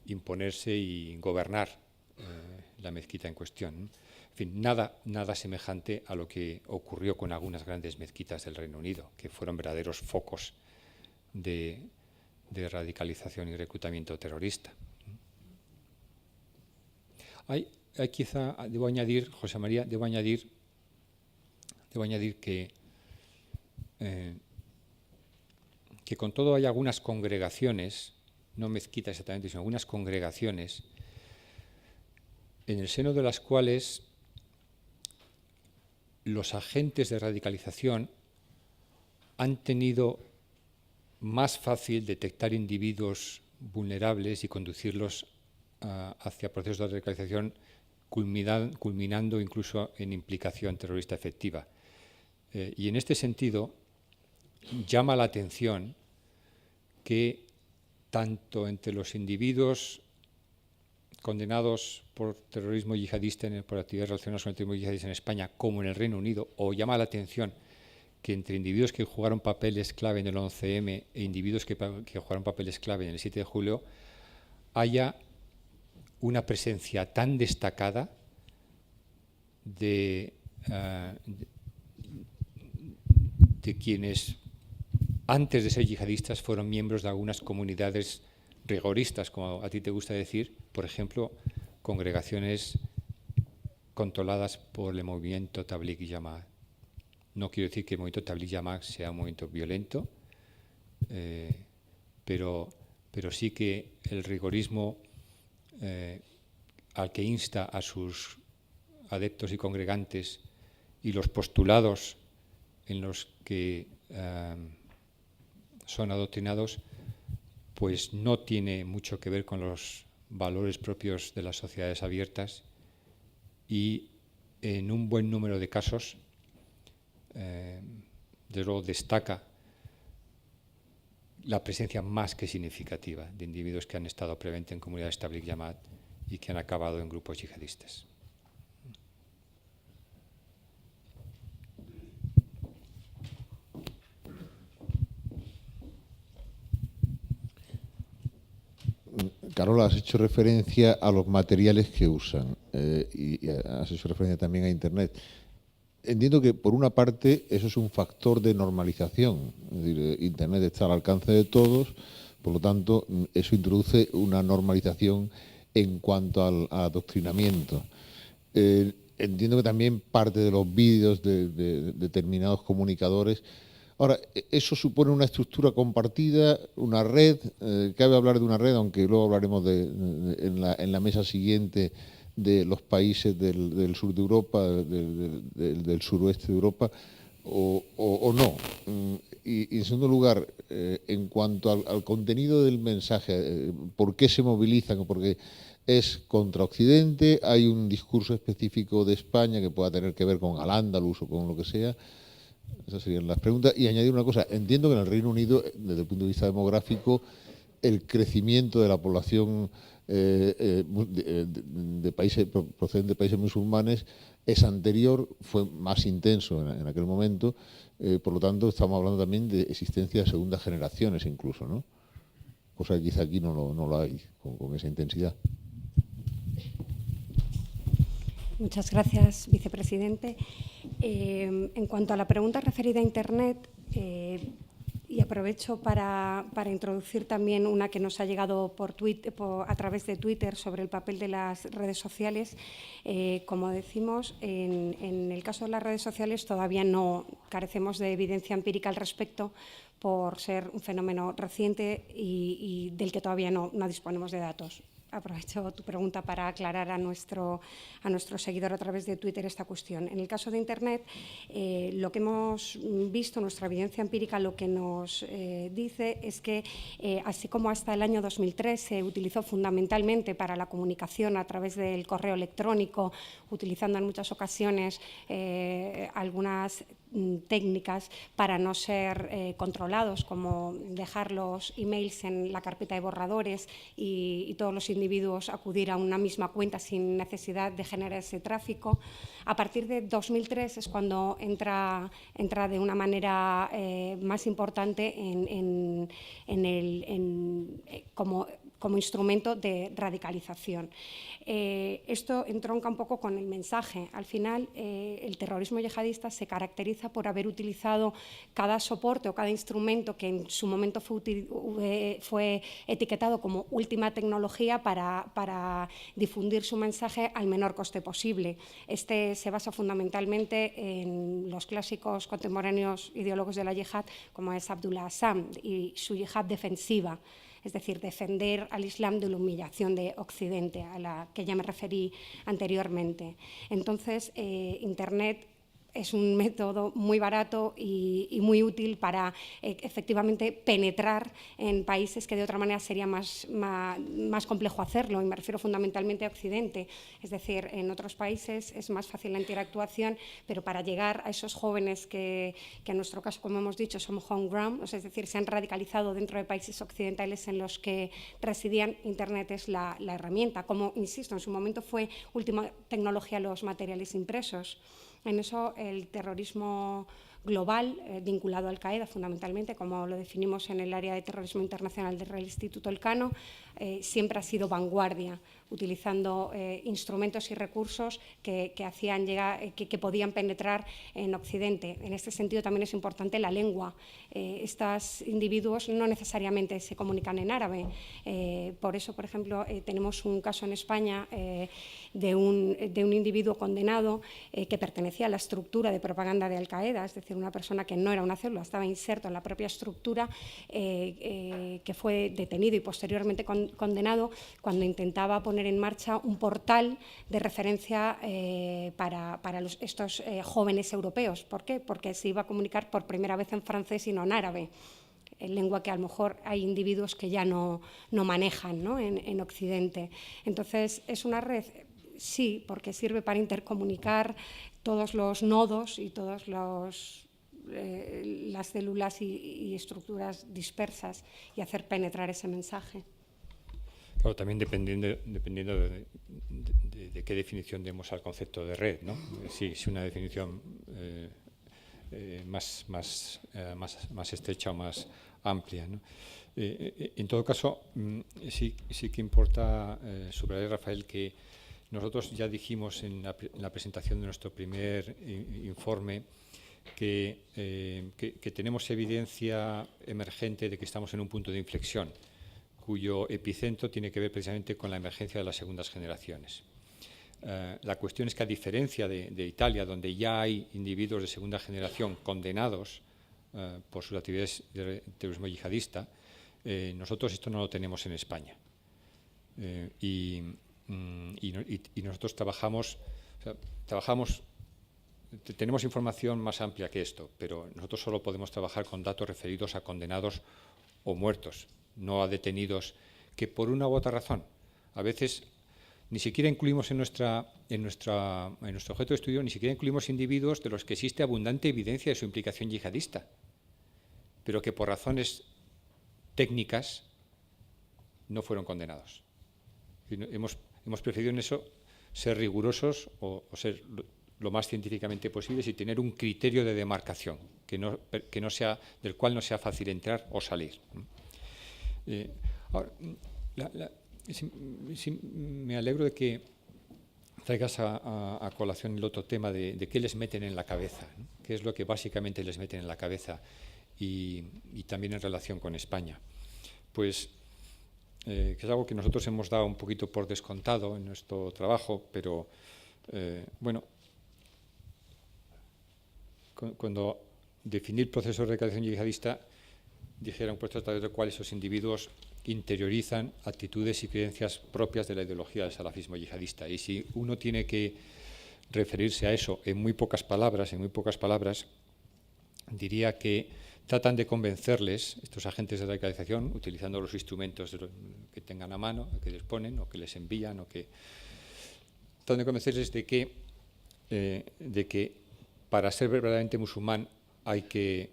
imponerse y gobernar la mezquita en cuestión. En fin, nada semejante a lo que ocurrió con algunas grandes mezquitas del Reino Unido, que fueron verdaderos focos de radicalización y reclutamiento terrorista. Hay quizá, debo añadir, José María, debo añadir que con todo hay algunas congregaciones, no mezquitas exactamente, sino algunas congregaciones, en el seno de las cuales los agentes de radicalización han tenido más fácil detectar individuos vulnerables y conducirlos hacia procesos de radicalización, culminando incluso en implicación terrorista efectiva. Y en este sentido, llama la atención que tanto entre los individuos condenados por terrorismo yihadista, por actividades relacionadas con el terrorismo yihadista en España, como en el Reino Unido, o llama la atención que entre individuos que jugaron papeles clave en el 11M e individuos que jugaron papeles clave en el 7 de julio, haya una presencia tan destacada de quienes antes de ser yihadistas fueron miembros de algunas comunidades rigoristas, como a ti te gusta decir, por ejemplo, congregaciones controladas por el movimiento Tabligh Jamaat. No quiero decir que el movimiento Tabligh Jamaat sea un movimiento violento, pero sí que el rigorismo al que insta a sus adeptos y congregantes y los postulados en los que son adoctrinados, pues no tiene mucho que ver con los valores propios de las sociedades abiertas y en un buen número de casos, desde luego destaca la presencia más que significativa de individuos que han estado previamente en comunidades Tabligh Jamaat y que han acabado en grupos yihadistas. Carola, has hecho referencia a los materiales que usan y has hecho referencia también a Internet. Entiendo que, por una parte, eso es un factor de normalización. Es decir, Internet está al alcance de todos, por lo tanto, eso introduce una normalización en cuanto al adoctrinamiento. Entiendo que también parte de los vídeos de determinados comunicadores. Ahora, eso supone una estructura compartida, una red. Cabe hablar de una red, aunque luego hablaremos en la mesa siguiente de los países del sur de Europa, del suroeste de Europa, o no. Y en segundo lugar, en cuanto al contenido del mensaje, ¿por qué se movilizan? Porque es contra Occidente, hay un discurso específico de España que pueda tener que ver con Al-Ándalus o con lo que sea. Esas serían las preguntas. Y añadir una cosa, entiendo que en el Reino Unido, desde el punto de vista demográfico, el crecimiento de la población de países procedentes de países musulmanes es anterior, fue más intenso en aquel momento, por lo tanto estamos hablando también de existencia de segundas generaciones incluso, ¿no? Cosa que quizá aquí no lo hay con esa intensidad. Muchas gracias, vicepresidente. En cuanto a la pregunta referida a Internet, y aprovecho para introducir también una que nos ha llegado a través de Twitter sobre el papel de las redes sociales. Como decimos, en el caso de las redes sociales todavía no carecemos de evidencia empírica al respecto por ser un fenómeno reciente y del que todavía no disponemos de datos. Aprovecho tu pregunta para aclarar a nuestro seguidor a través de Twitter esta cuestión. En el caso de Internet, lo que hemos visto, nuestra evidencia empírica, lo que nos dice es que, así como hasta el año 2003 se utilizó fundamentalmente para la comunicación a través del correo electrónico, utilizando en muchas ocasiones algunas técnicas para no ser controlados, como dejar los emails en la carpeta de borradores y todos los individuos acudir a una misma cuenta sin necesidad de generar ese tráfico. A partir de 2003 es cuando entra de una manera más importante como instrumento de radicalización. Esto entronca un poco con el mensaje. Al final, el terrorismo yihadista se caracteriza por haber utilizado cada soporte o cada instrumento que en su momento fue etiquetado como última tecnología para difundir su mensaje al menor coste posible. Este se basa fundamentalmente en los clásicos contemporáneos ideólogos de la yihad, como es Abdullah Assam y su yihad defensiva. Es decir, defender al Islam de la humillación de Occidente, a la que ya me referí anteriormente. Entonces, Internet es un método muy barato y muy útil para efectivamente penetrar en países que de otra manera sería más complejo hacerlo, y me refiero fundamentalmente a Occidente. Es decir, en otros países es más fácil la interactuación, pero para llegar a esos jóvenes que en nuestro caso, como hemos dicho, son homegrown, es decir, se han radicalizado dentro de países occidentales en los que residían, Internet es la herramienta. Como, insisto, en su momento fue última tecnología los materiales impresos. En eso el terrorismo global, vinculado a Al-Qaeda fundamentalmente, como lo definimos en el área de terrorismo internacional del Instituto Elcano, siempre ha sido vanguardia, utilizando instrumentos y recursos que hacían llegar, que podían penetrar en Occidente. En este sentido también es importante la lengua. Estos individuos no necesariamente se comunican en árabe. Por eso, por ejemplo, tenemos un caso en España de un individuo condenado que pertenecía a la estructura de propaganda de Al-Qaeda, es decir, una persona que no era una célula, estaba inserto en la propia estructura, que fue detenido y posteriormente condenado cuando intentaba poner en marcha un portal de referencia para estos jóvenes europeos. ¿Por qué? Porque se iba a comunicar por primera vez en francés y no en árabe, lengua que a lo mejor hay individuos que ya no manejan, ¿no? En Occidente. Entonces, es una red, sí, porque sirve para intercomunicar todos los nodos y todas las células y estructuras dispersas y hacer penetrar ese mensaje. Claro, también dependiendo de qué definición demos al concepto de red, ¿no? Sí, es una definición más estrecha o más amplia, ¿no? En todo caso, sí que importa subrayar, Rafael, que nosotros ya dijimos en la presentación de nuestro primer informe que tenemos evidencia emergente de que estamos en un punto de inflexión, cuyo epicentro tiene que ver precisamente con la emergencia de las segundas generaciones. La cuestión es que, a diferencia de Italia, donde ya hay individuos de segunda generación condenados por sus actividades de terrorismo yihadista, nosotros esto no lo tenemos en España. Y nosotros tenemos información más amplia que esto, pero nosotros solo podemos trabajar con datos referidos a condenados o muertos, no a detenidos, que por una u otra razón, a veces ni siquiera incluimos en nuestro objeto de estudio, ni siquiera incluimos individuos de los que existe abundante evidencia de su implicación yihadista, pero que por razones técnicas no fueron condenados. Hemos preferido en eso ser rigurosos o ser lo más científicamente posibles y tener un criterio de demarcación del cual no sea fácil entrar o salir. Ahora, me alegro de que traigas a colación el otro tema de qué les meten en la cabeza, ¿no? Qué es lo que básicamente les meten en la cabeza y también en relación con España. Pues que es algo que nosotros hemos dado un poquito por descontado en nuestro trabajo, pero bueno, cuando definí el proceso de radicalización yihadista, dijeron pues a través del cual esos individuos interiorizan actitudes y creencias propias de la ideología del salafismo yihadista. Y si uno tiene que referirse a eso en muy pocas palabras, diría que tratan de convencerles, estos agentes de radicalización, utilizando los instrumentos que tengan a mano, que les ponen o que les envían, tratan de convencerles de que para ser verdaderamente musulmán hay que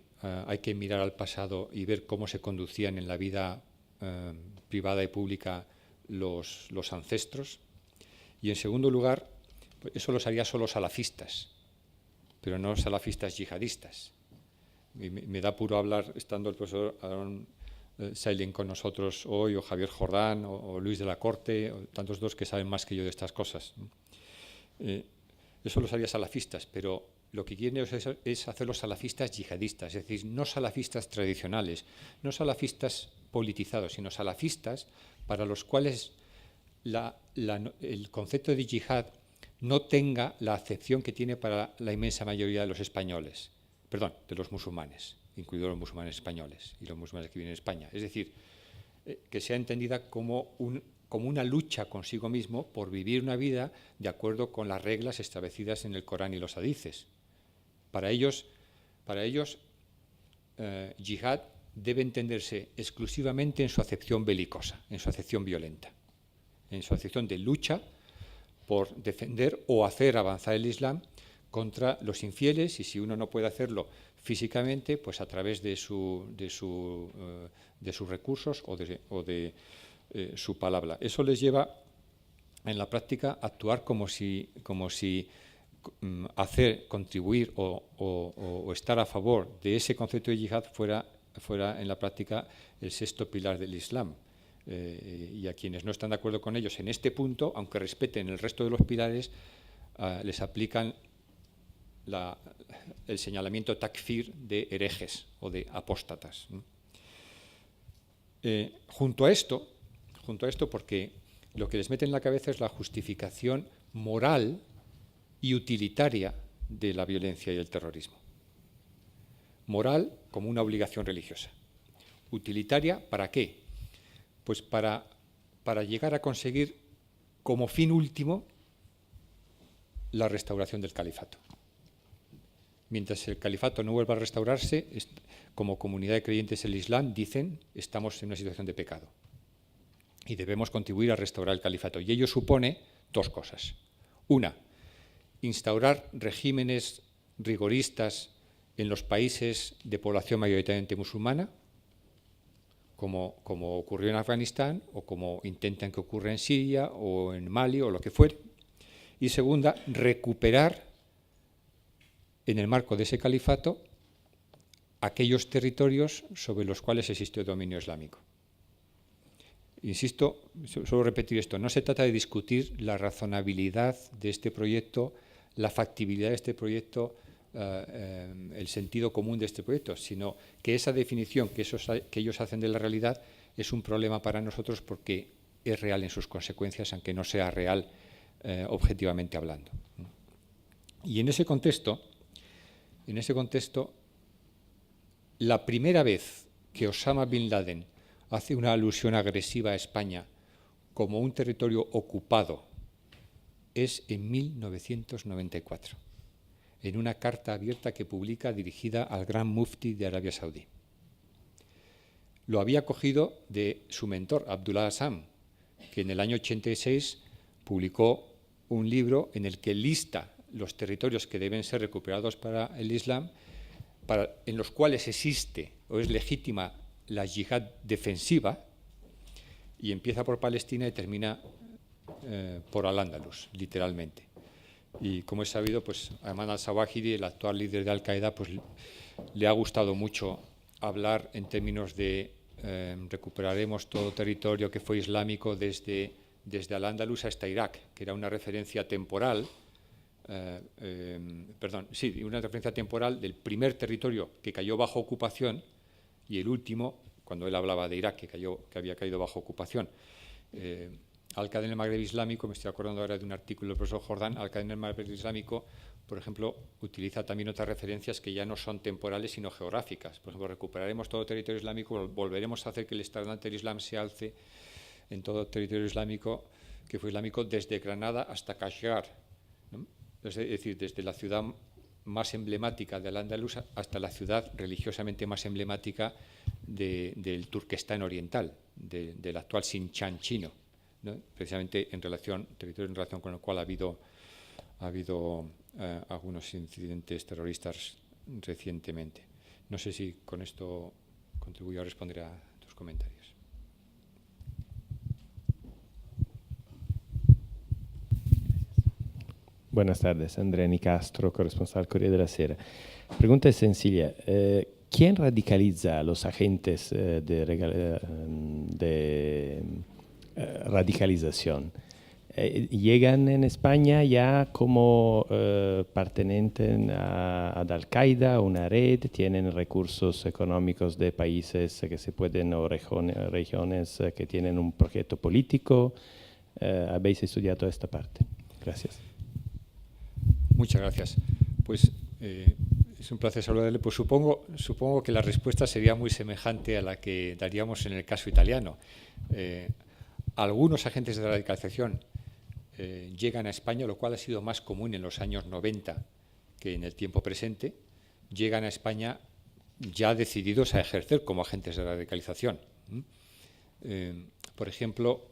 mirar al pasado y ver cómo se conducían en la vida privada y pública los ancestros. Y en segundo lugar, pues eso los haría solo salafistas, pero no salafistas yihadistas. Y me da puro hablar, estando el profesor Aaron Sailing con nosotros hoy, o Javier Jordán, o Luis de la Corte, o tantos dos que saben más que yo de estas cosas. Eso los haría salafistas, pero lo que quieren es hacerlos salafistas yihadistas, es decir, no salafistas tradicionales, no salafistas politizados, sino salafistas para los cuales el concepto de yihad no tenga la acepción que tiene para la inmensa mayoría de los españoles, de los musulmanes, incluidos los musulmanes españoles y los musulmanes que viven en España. Es decir, que sea entendida como una lucha consigo mismo por vivir una vida de acuerdo con las reglas establecidas en el Corán y los hadices. Para ellos yihad debe entenderse exclusivamente en su acepción belicosa, en su acepción violenta, en su acepción de lucha por defender o hacer avanzar el Islam contra los infieles, y si uno no puede hacerlo físicamente, pues a través de sus recursos o de su palabra. Eso les lleva en la práctica a actuar como si hacer, contribuir o estar a favor de ese concepto de yihad fuera en la práctica el sexto pilar del Islam. Y a quienes no están de acuerdo con ellos en este punto, aunque respeten el resto de los pilares, les aplican el señalamiento takfir de herejes o de apóstatas. Junto a esto, porque lo que les mete en la cabeza es la justificación moral y utilitaria de la violencia y el terrorismo. Moral como una obligación religiosa. Utilitaria, ¿para qué? Pues para llegar a conseguir como fin último la restauración del califato. Mientras el califato no vuelva a restaurarse, como comunidad de creyentes del Islam, dicen, estamos en una situación de pecado y debemos contribuir a restaurar el califato. Y ello supone dos cosas. Una, instaurar regímenes rigoristas en los países de población mayoritariamente musulmana, como ocurrió en Afganistán o como intentan que ocurra en Siria o en Mali o lo que fuere. Y segunda, recuperar en el marco de ese califato aquellos territorios sobre los cuales existió dominio islámico. Insisto, suelo repetir esto, no se trata de discutir la razonabilidad de este proyecto, la factibilidad de este proyecto, el sentido común de este proyecto, sino que esa definición que ellos hacen de la realidad es un problema para nosotros porque es real en sus consecuencias, aunque no sea real objetivamente hablando. Y en ese contexto, la primera vez que Osama Bin Laden hace una alusión agresiva a España como un territorio ocupado es en 1994, en una carta abierta que publica dirigida al gran mufti de Arabia Saudí. Lo había cogido de su mentor, Abdullah Azzam, que en el año 86 publicó un libro en el que lista los territorios que deben ser recuperados para el Islam, en los cuales existe o es legítima la yihad defensiva, y empieza por Palestina y termina por Al-Ándalus, literalmente. Y como es sabido, pues Ayman al-Zawahiri, el actual líder de Al-Qaeda, pues le ha gustado mucho hablar en términos de recuperaremos todo territorio que fue islámico desde Al-Ándalus hasta Irak, que era una referencia temporal, una referencia temporal del primer territorio que cayó bajo ocupación y el último, cuando él hablaba de Irak, que había caído bajo ocupación. Al-Qaeda en el Magreb Islámico, me estoy acordando ahora de un artículo del profesor Jordán, Al-Qaeda en el Magreb Islámico, por ejemplo, utiliza también otras referencias que ya no son temporales, sino geográficas. Por ejemplo, recuperaremos todo territorio islámico, volveremos a hacer que el estandarte del Islam se alce en todo territorio islámico, que fue islámico desde Granada hasta Kashgar, ¿no? Es decir, desde la ciudad más emblemática de Al-Ándalus hasta la ciudad religiosamente más emblemática del Turquestán oriental, del actual Xinjiang chino, ¿no? Precisamente territorio en relación con el cual ha habido algunos incidentes terroristas recientemente. No sé si con esto contribuyo a responder a tus comentarios. Buenas tardes, Andrea Nicastro, corresponsal Corriere della Sera. Pregunta es sencilla. ¿Quién radicaliza a los agentes de radicalización? ¿Llegan en España ya como pertenecen a Al-Qaeda, una red? ¿Tienen recursos económicos de países que se pueden, o regiones que tienen un proyecto político? ¿Habéis estudiado esta parte? Gracias. Muchas gracias. Pues es un placer saludarle. Pues supongo que la respuesta sería muy semejante a la que daríamos en el caso italiano. Algunos agentes de radicalización llegan a España, lo cual ha sido más común en los años 90 que en el tiempo presente llegan a España ya decididos a ejercer como agentes de radicalización. Por ejemplo,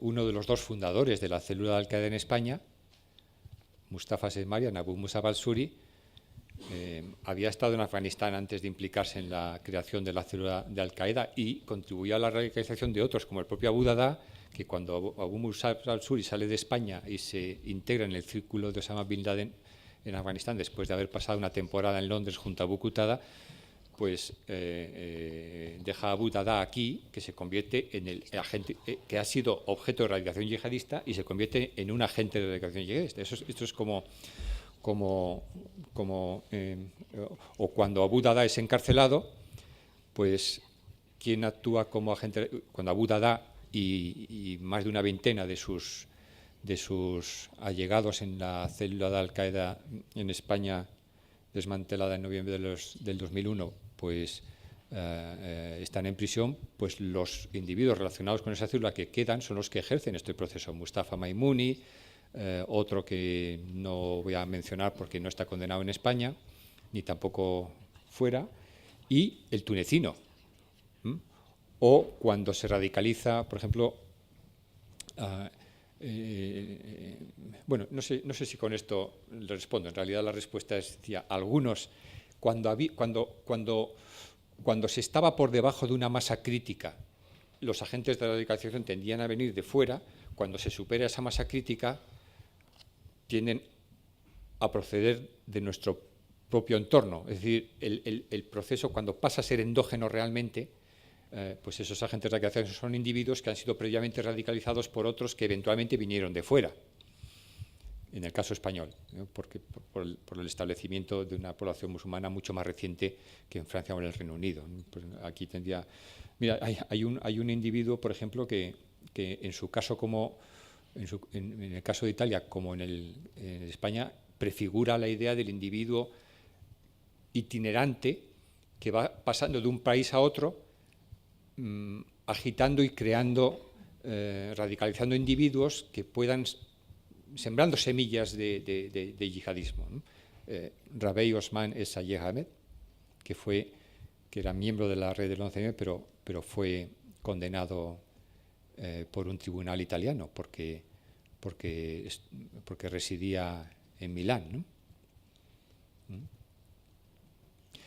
uno de los dos fundadores de la célula de Al-Qaeda en España, Mustafa Sedmarian, Abu Musab al-Suri, había estado en Afganistán antes de implicarse en la creación de la célula de Al-Qaeda y contribuyó a la radicalización de otros, como el propio Abu Dada, que cuando Abu Musab al-Suri sale de España y se integra en el círculo de Osama Bin Laden en Afganistán, después de haber pasado una temporada en Londres junto a Abu Qatada, pues deja a Abu Dada aquí, que se convierte en el agente que ha sido objeto de radicalización yihadista y se convierte en un agente de radicalización yihadista. Esto es como o cuando Abu Dada es encarcelado, pues ¿quién actúa como agente? Cuando Abu Dada y más de una veintena de sus allegados en la célula de Al-Qaeda en España, desmantelada en noviembre del 2001, pues están en prisión, pues los individuos relacionados con esa célula que quedan son los que ejercen este proceso. Mustafa Maimuni, otro que no voy a mencionar porque no está condenado en España, ni tampoco fuera, y el tunecino. O cuando se radicaliza, por ejemplo, bueno, no sé si con esto le respondo. En realidad la respuesta es, decía, algunos, cuando se estaba por debajo de una masa crítica, los agentes de la radicalización tendían a venir de fuera. Cuando se supera esa masa crítica, tienden a proceder de nuestro propio entorno. Es decir, el proceso, cuando pasa a ser endógeno realmente, pues esos agentes de radicalización son individuos que han sido previamente radicalizados por otros que eventualmente vinieron de fuera. En el caso español, porque por el establecimiento de una población musulmana mucho más reciente que en Francia o en el Reino Unido. Pues aquí tendría... Mira, hay un individuo, por ejemplo, que en su caso como... En el caso de Italia, como en España, prefigura la idea del individuo itinerante que va pasando de un país a otro, agitando y creando, radicalizando individuos que puedan, sembrando semillas de yihadismo. Rabei Osman Es-Sayed Ahmed, que era miembro de la red del 11M, pero fue condenado por un tribunal italiano porque residía en Milán, ¿no?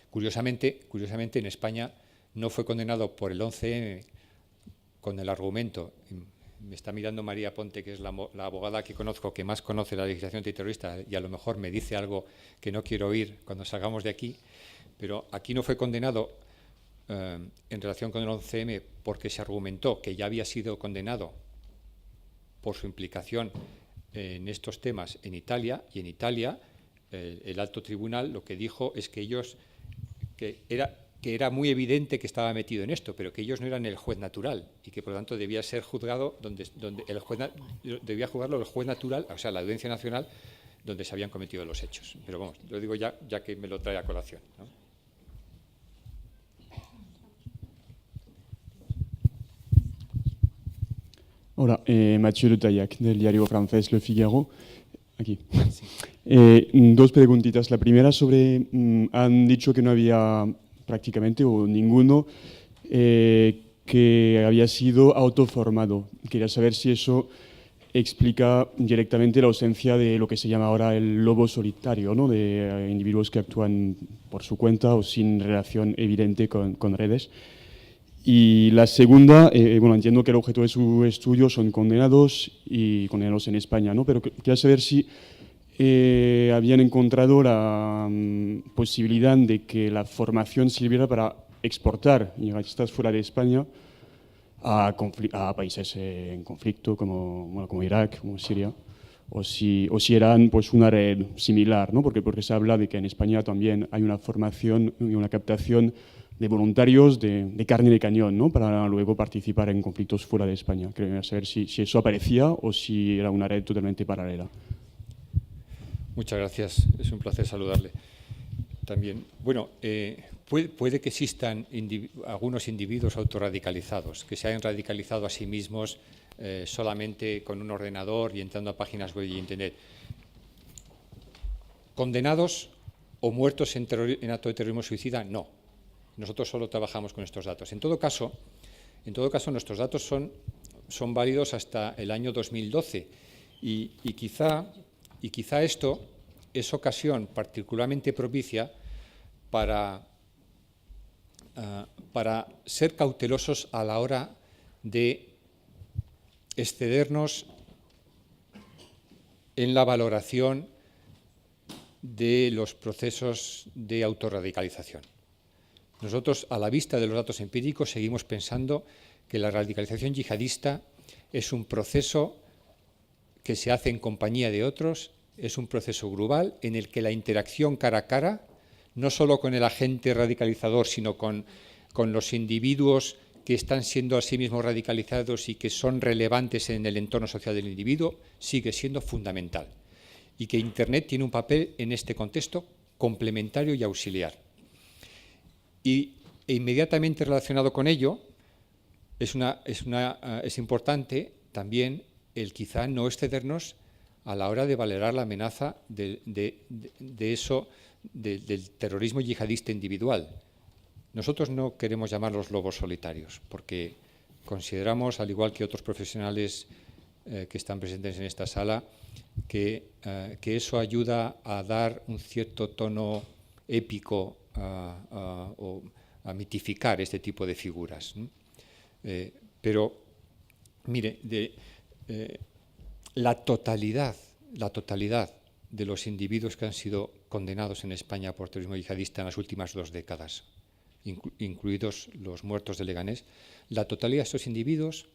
Curiosamente, en España no fue condenado por el 11M con el argumento, me está mirando María Ponte, que es la abogada que conozco, que más conoce la legislación antiterrorista, y a lo mejor me dice algo que no quiero oír cuando salgamos de aquí, pero aquí no fue condenado en relación con el 11M porque se argumentó que ya había sido condenado por su implicación en estos temas en Italia, y en Italia el alto tribunal lo que dijo es que era muy evidente que estaba metido en esto, pero que ellos no eran el juez natural y que por lo tanto debía ser juzgado donde debía juzgarlo el juez natural, o sea, la Audiencia Nacional, donde se habían cometido los hechos. Pero vamos, lo digo ya que me lo trae a colación, ¿no? Hola, Mathieu Le Taillac, del diario francés Le Figaro. Aquí. Sí. Dos preguntitas. La primera han dicho que no había prácticamente o ninguno que había sido autoformado. Quería saber si eso explica directamente la ausencia de lo que se llama ahora el lobo solitario, ¿no? De individuos que actúan por su cuenta o sin relación evidente con redes. Y la segunda, bueno, entiendo que el objeto de su estudio son condenados y condenados en España, ¿no? Pero quería saber si habían encontrado la posibilidad de que la formación sirviera para exportar yihadistas fuera de España a países en conflicto como Irak, como Siria, o si eran pues una red similar, ¿no? Porque se habla de que en España también hay una formación y una captación de voluntarios de carne de cañón, ¿no? Para luego participar en conflictos fuera de España. Quería saber si eso aparecía o si era una red totalmente paralela. Muchas gracias, es un placer saludarle también. Bueno, puede que existan algunos individuos autorradicalizados, que se hayan radicalizado a sí mismos solamente con un ordenador y entrando a páginas web y internet. condenados o muertos en acto de terrorismo suicida, no. Nosotros solo trabajamos con estos datos. En todo caso, nuestros datos son válidos hasta el año 2012 y quizá esto es ocasión particularmente propicia para ser cautelosos a la hora de excedernos en la valoración de los procesos de autorradicalización. Nosotros, a la vista de los datos empíricos, seguimos pensando que la radicalización yihadista es un proceso que se hace en compañía de otros, es un proceso grupal en el que la interacción cara a cara, no solo con el agente radicalizador, sino con los individuos que están siendo a sí mismos radicalizados y que son relevantes en el entorno social del individuo, sigue siendo fundamental. Y que Internet tiene un papel en este contexto complementario y auxiliar. E inmediatamente relacionado con ello, es importante también el quizá no excedernos a la hora de valorar la amenaza del terrorismo yihadista individual. Nosotros no queremos llamarlos lobos solitarios, porque consideramos, al igual que otros profesionales que están presentes en esta sala, que eso ayuda a dar un cierto tono épico o a mitificar este tipo de figuras. Pero, mire, la totalidad de los individuos que han sido condenados en España por terrorismo yihadista en las últimas 2 décadas, incluidos los muertos de Leganés, la totalidad de estos individuos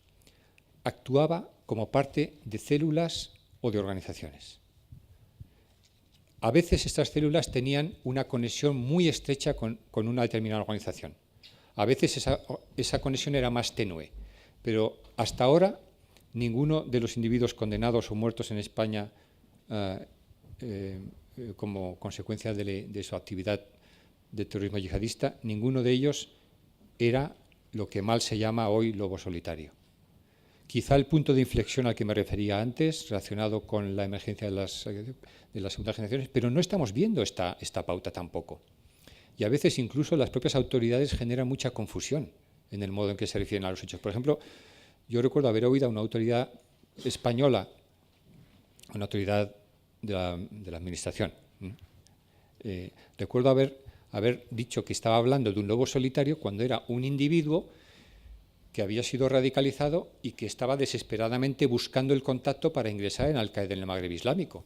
actuaba como parte de células o de organizaciones. A veces estas células tenían una conexión muy estrecha con una determinada organización. A veces esa conexión era más tenue, pero hasta ahora ninguno de los individuos condenados o muertos en España como consecuencia de su actividad de terrorismo yihadista, ninguno de ellos era lo que mal se llama hoy lobo solitario. Quizá el punto de inflexión al que me refería antes, relacionado con la emergencia de las segundas generaciones, pero no estamos viendo esta pauta tampoco. Y a veces incluso las propias autoridades generan mucha confusión en el modo en que se refieren a los hechos. Por ejemplo, yo recuerdo haber oído a una autoridad española, una autoridad de la administración, recuerdo haber dicho que estaba hablando de un lobo solitario cuando era un individuo que había sido radicalizado y que estaba desesperadamente buscando el contacto para ingresar en Al-Qaeda en el Magreb Islámico.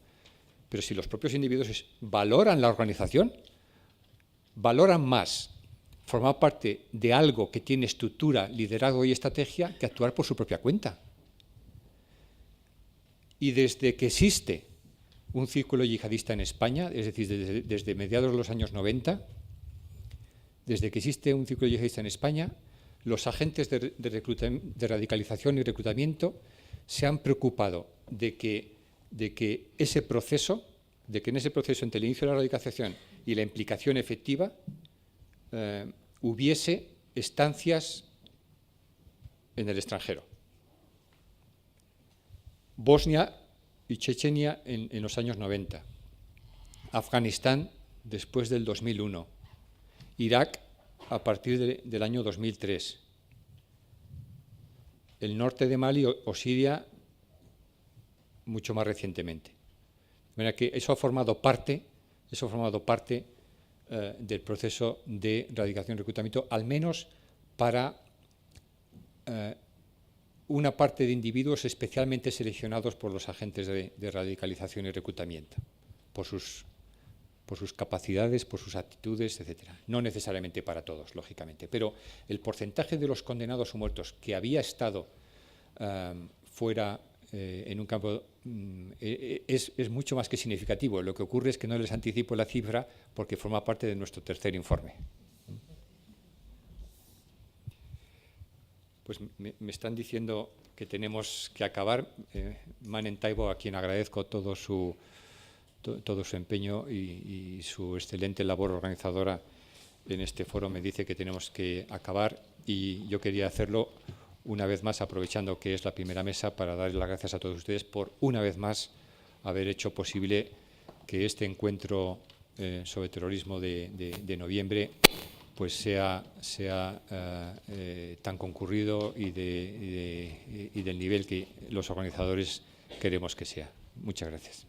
Pero si los propios individuos valoran la organización, valoran más formar parte de algo que tiene estructura, liderazgo y estrategia que actuar por su propia cuenta. Y desde que existe un círculo yihadista en España, es decir, desde mediados de los años 90, desde que existe un círculo yihadista en España, los agentes de radicalización y reclutamiento se han preocupado de que en ese proceso entre el inicio de la radicalización y la implicación efectiva hubiese estancias en el extranjero. Bosnia y Chechenia en los años 90, Afganistán después del 2001, Irak a partir del año 2003, el norte de Mali o Siria mucho más recientemente. De manera que eso ha formado parte del proceso de radicalización y reclutamiento, al menos para una parte de individuos especialmente seleccionados por los agentes de radicalización y reclutamiento, por sus capacidades, por sus actitudes, etcétera. No necesariamente para todos, lógicamente, pero el porcentaje de los condenados o muertos que había estado fuera en un campo es mucho más que significativo. Lo que ocurre es que no les anticipo la cifra porque forma parte de nuestro tercer informe. Pues me están diciendo que tenemos que acabar. Manen Taibo, a quien agradezco todo su empeño y su excelente labor organizadora en este foro, me dice que tenemos que acabar y yo quería hacerlo una vez más, aprovechando que es la primera mesa, para darles las gracias a todos ustedes por una vez más haber hecho posible que este encuentro sobre terrorismo de noviembre pues sea tan concurrido y del nivel que los organizadores queremos que sea. Muchas gracias.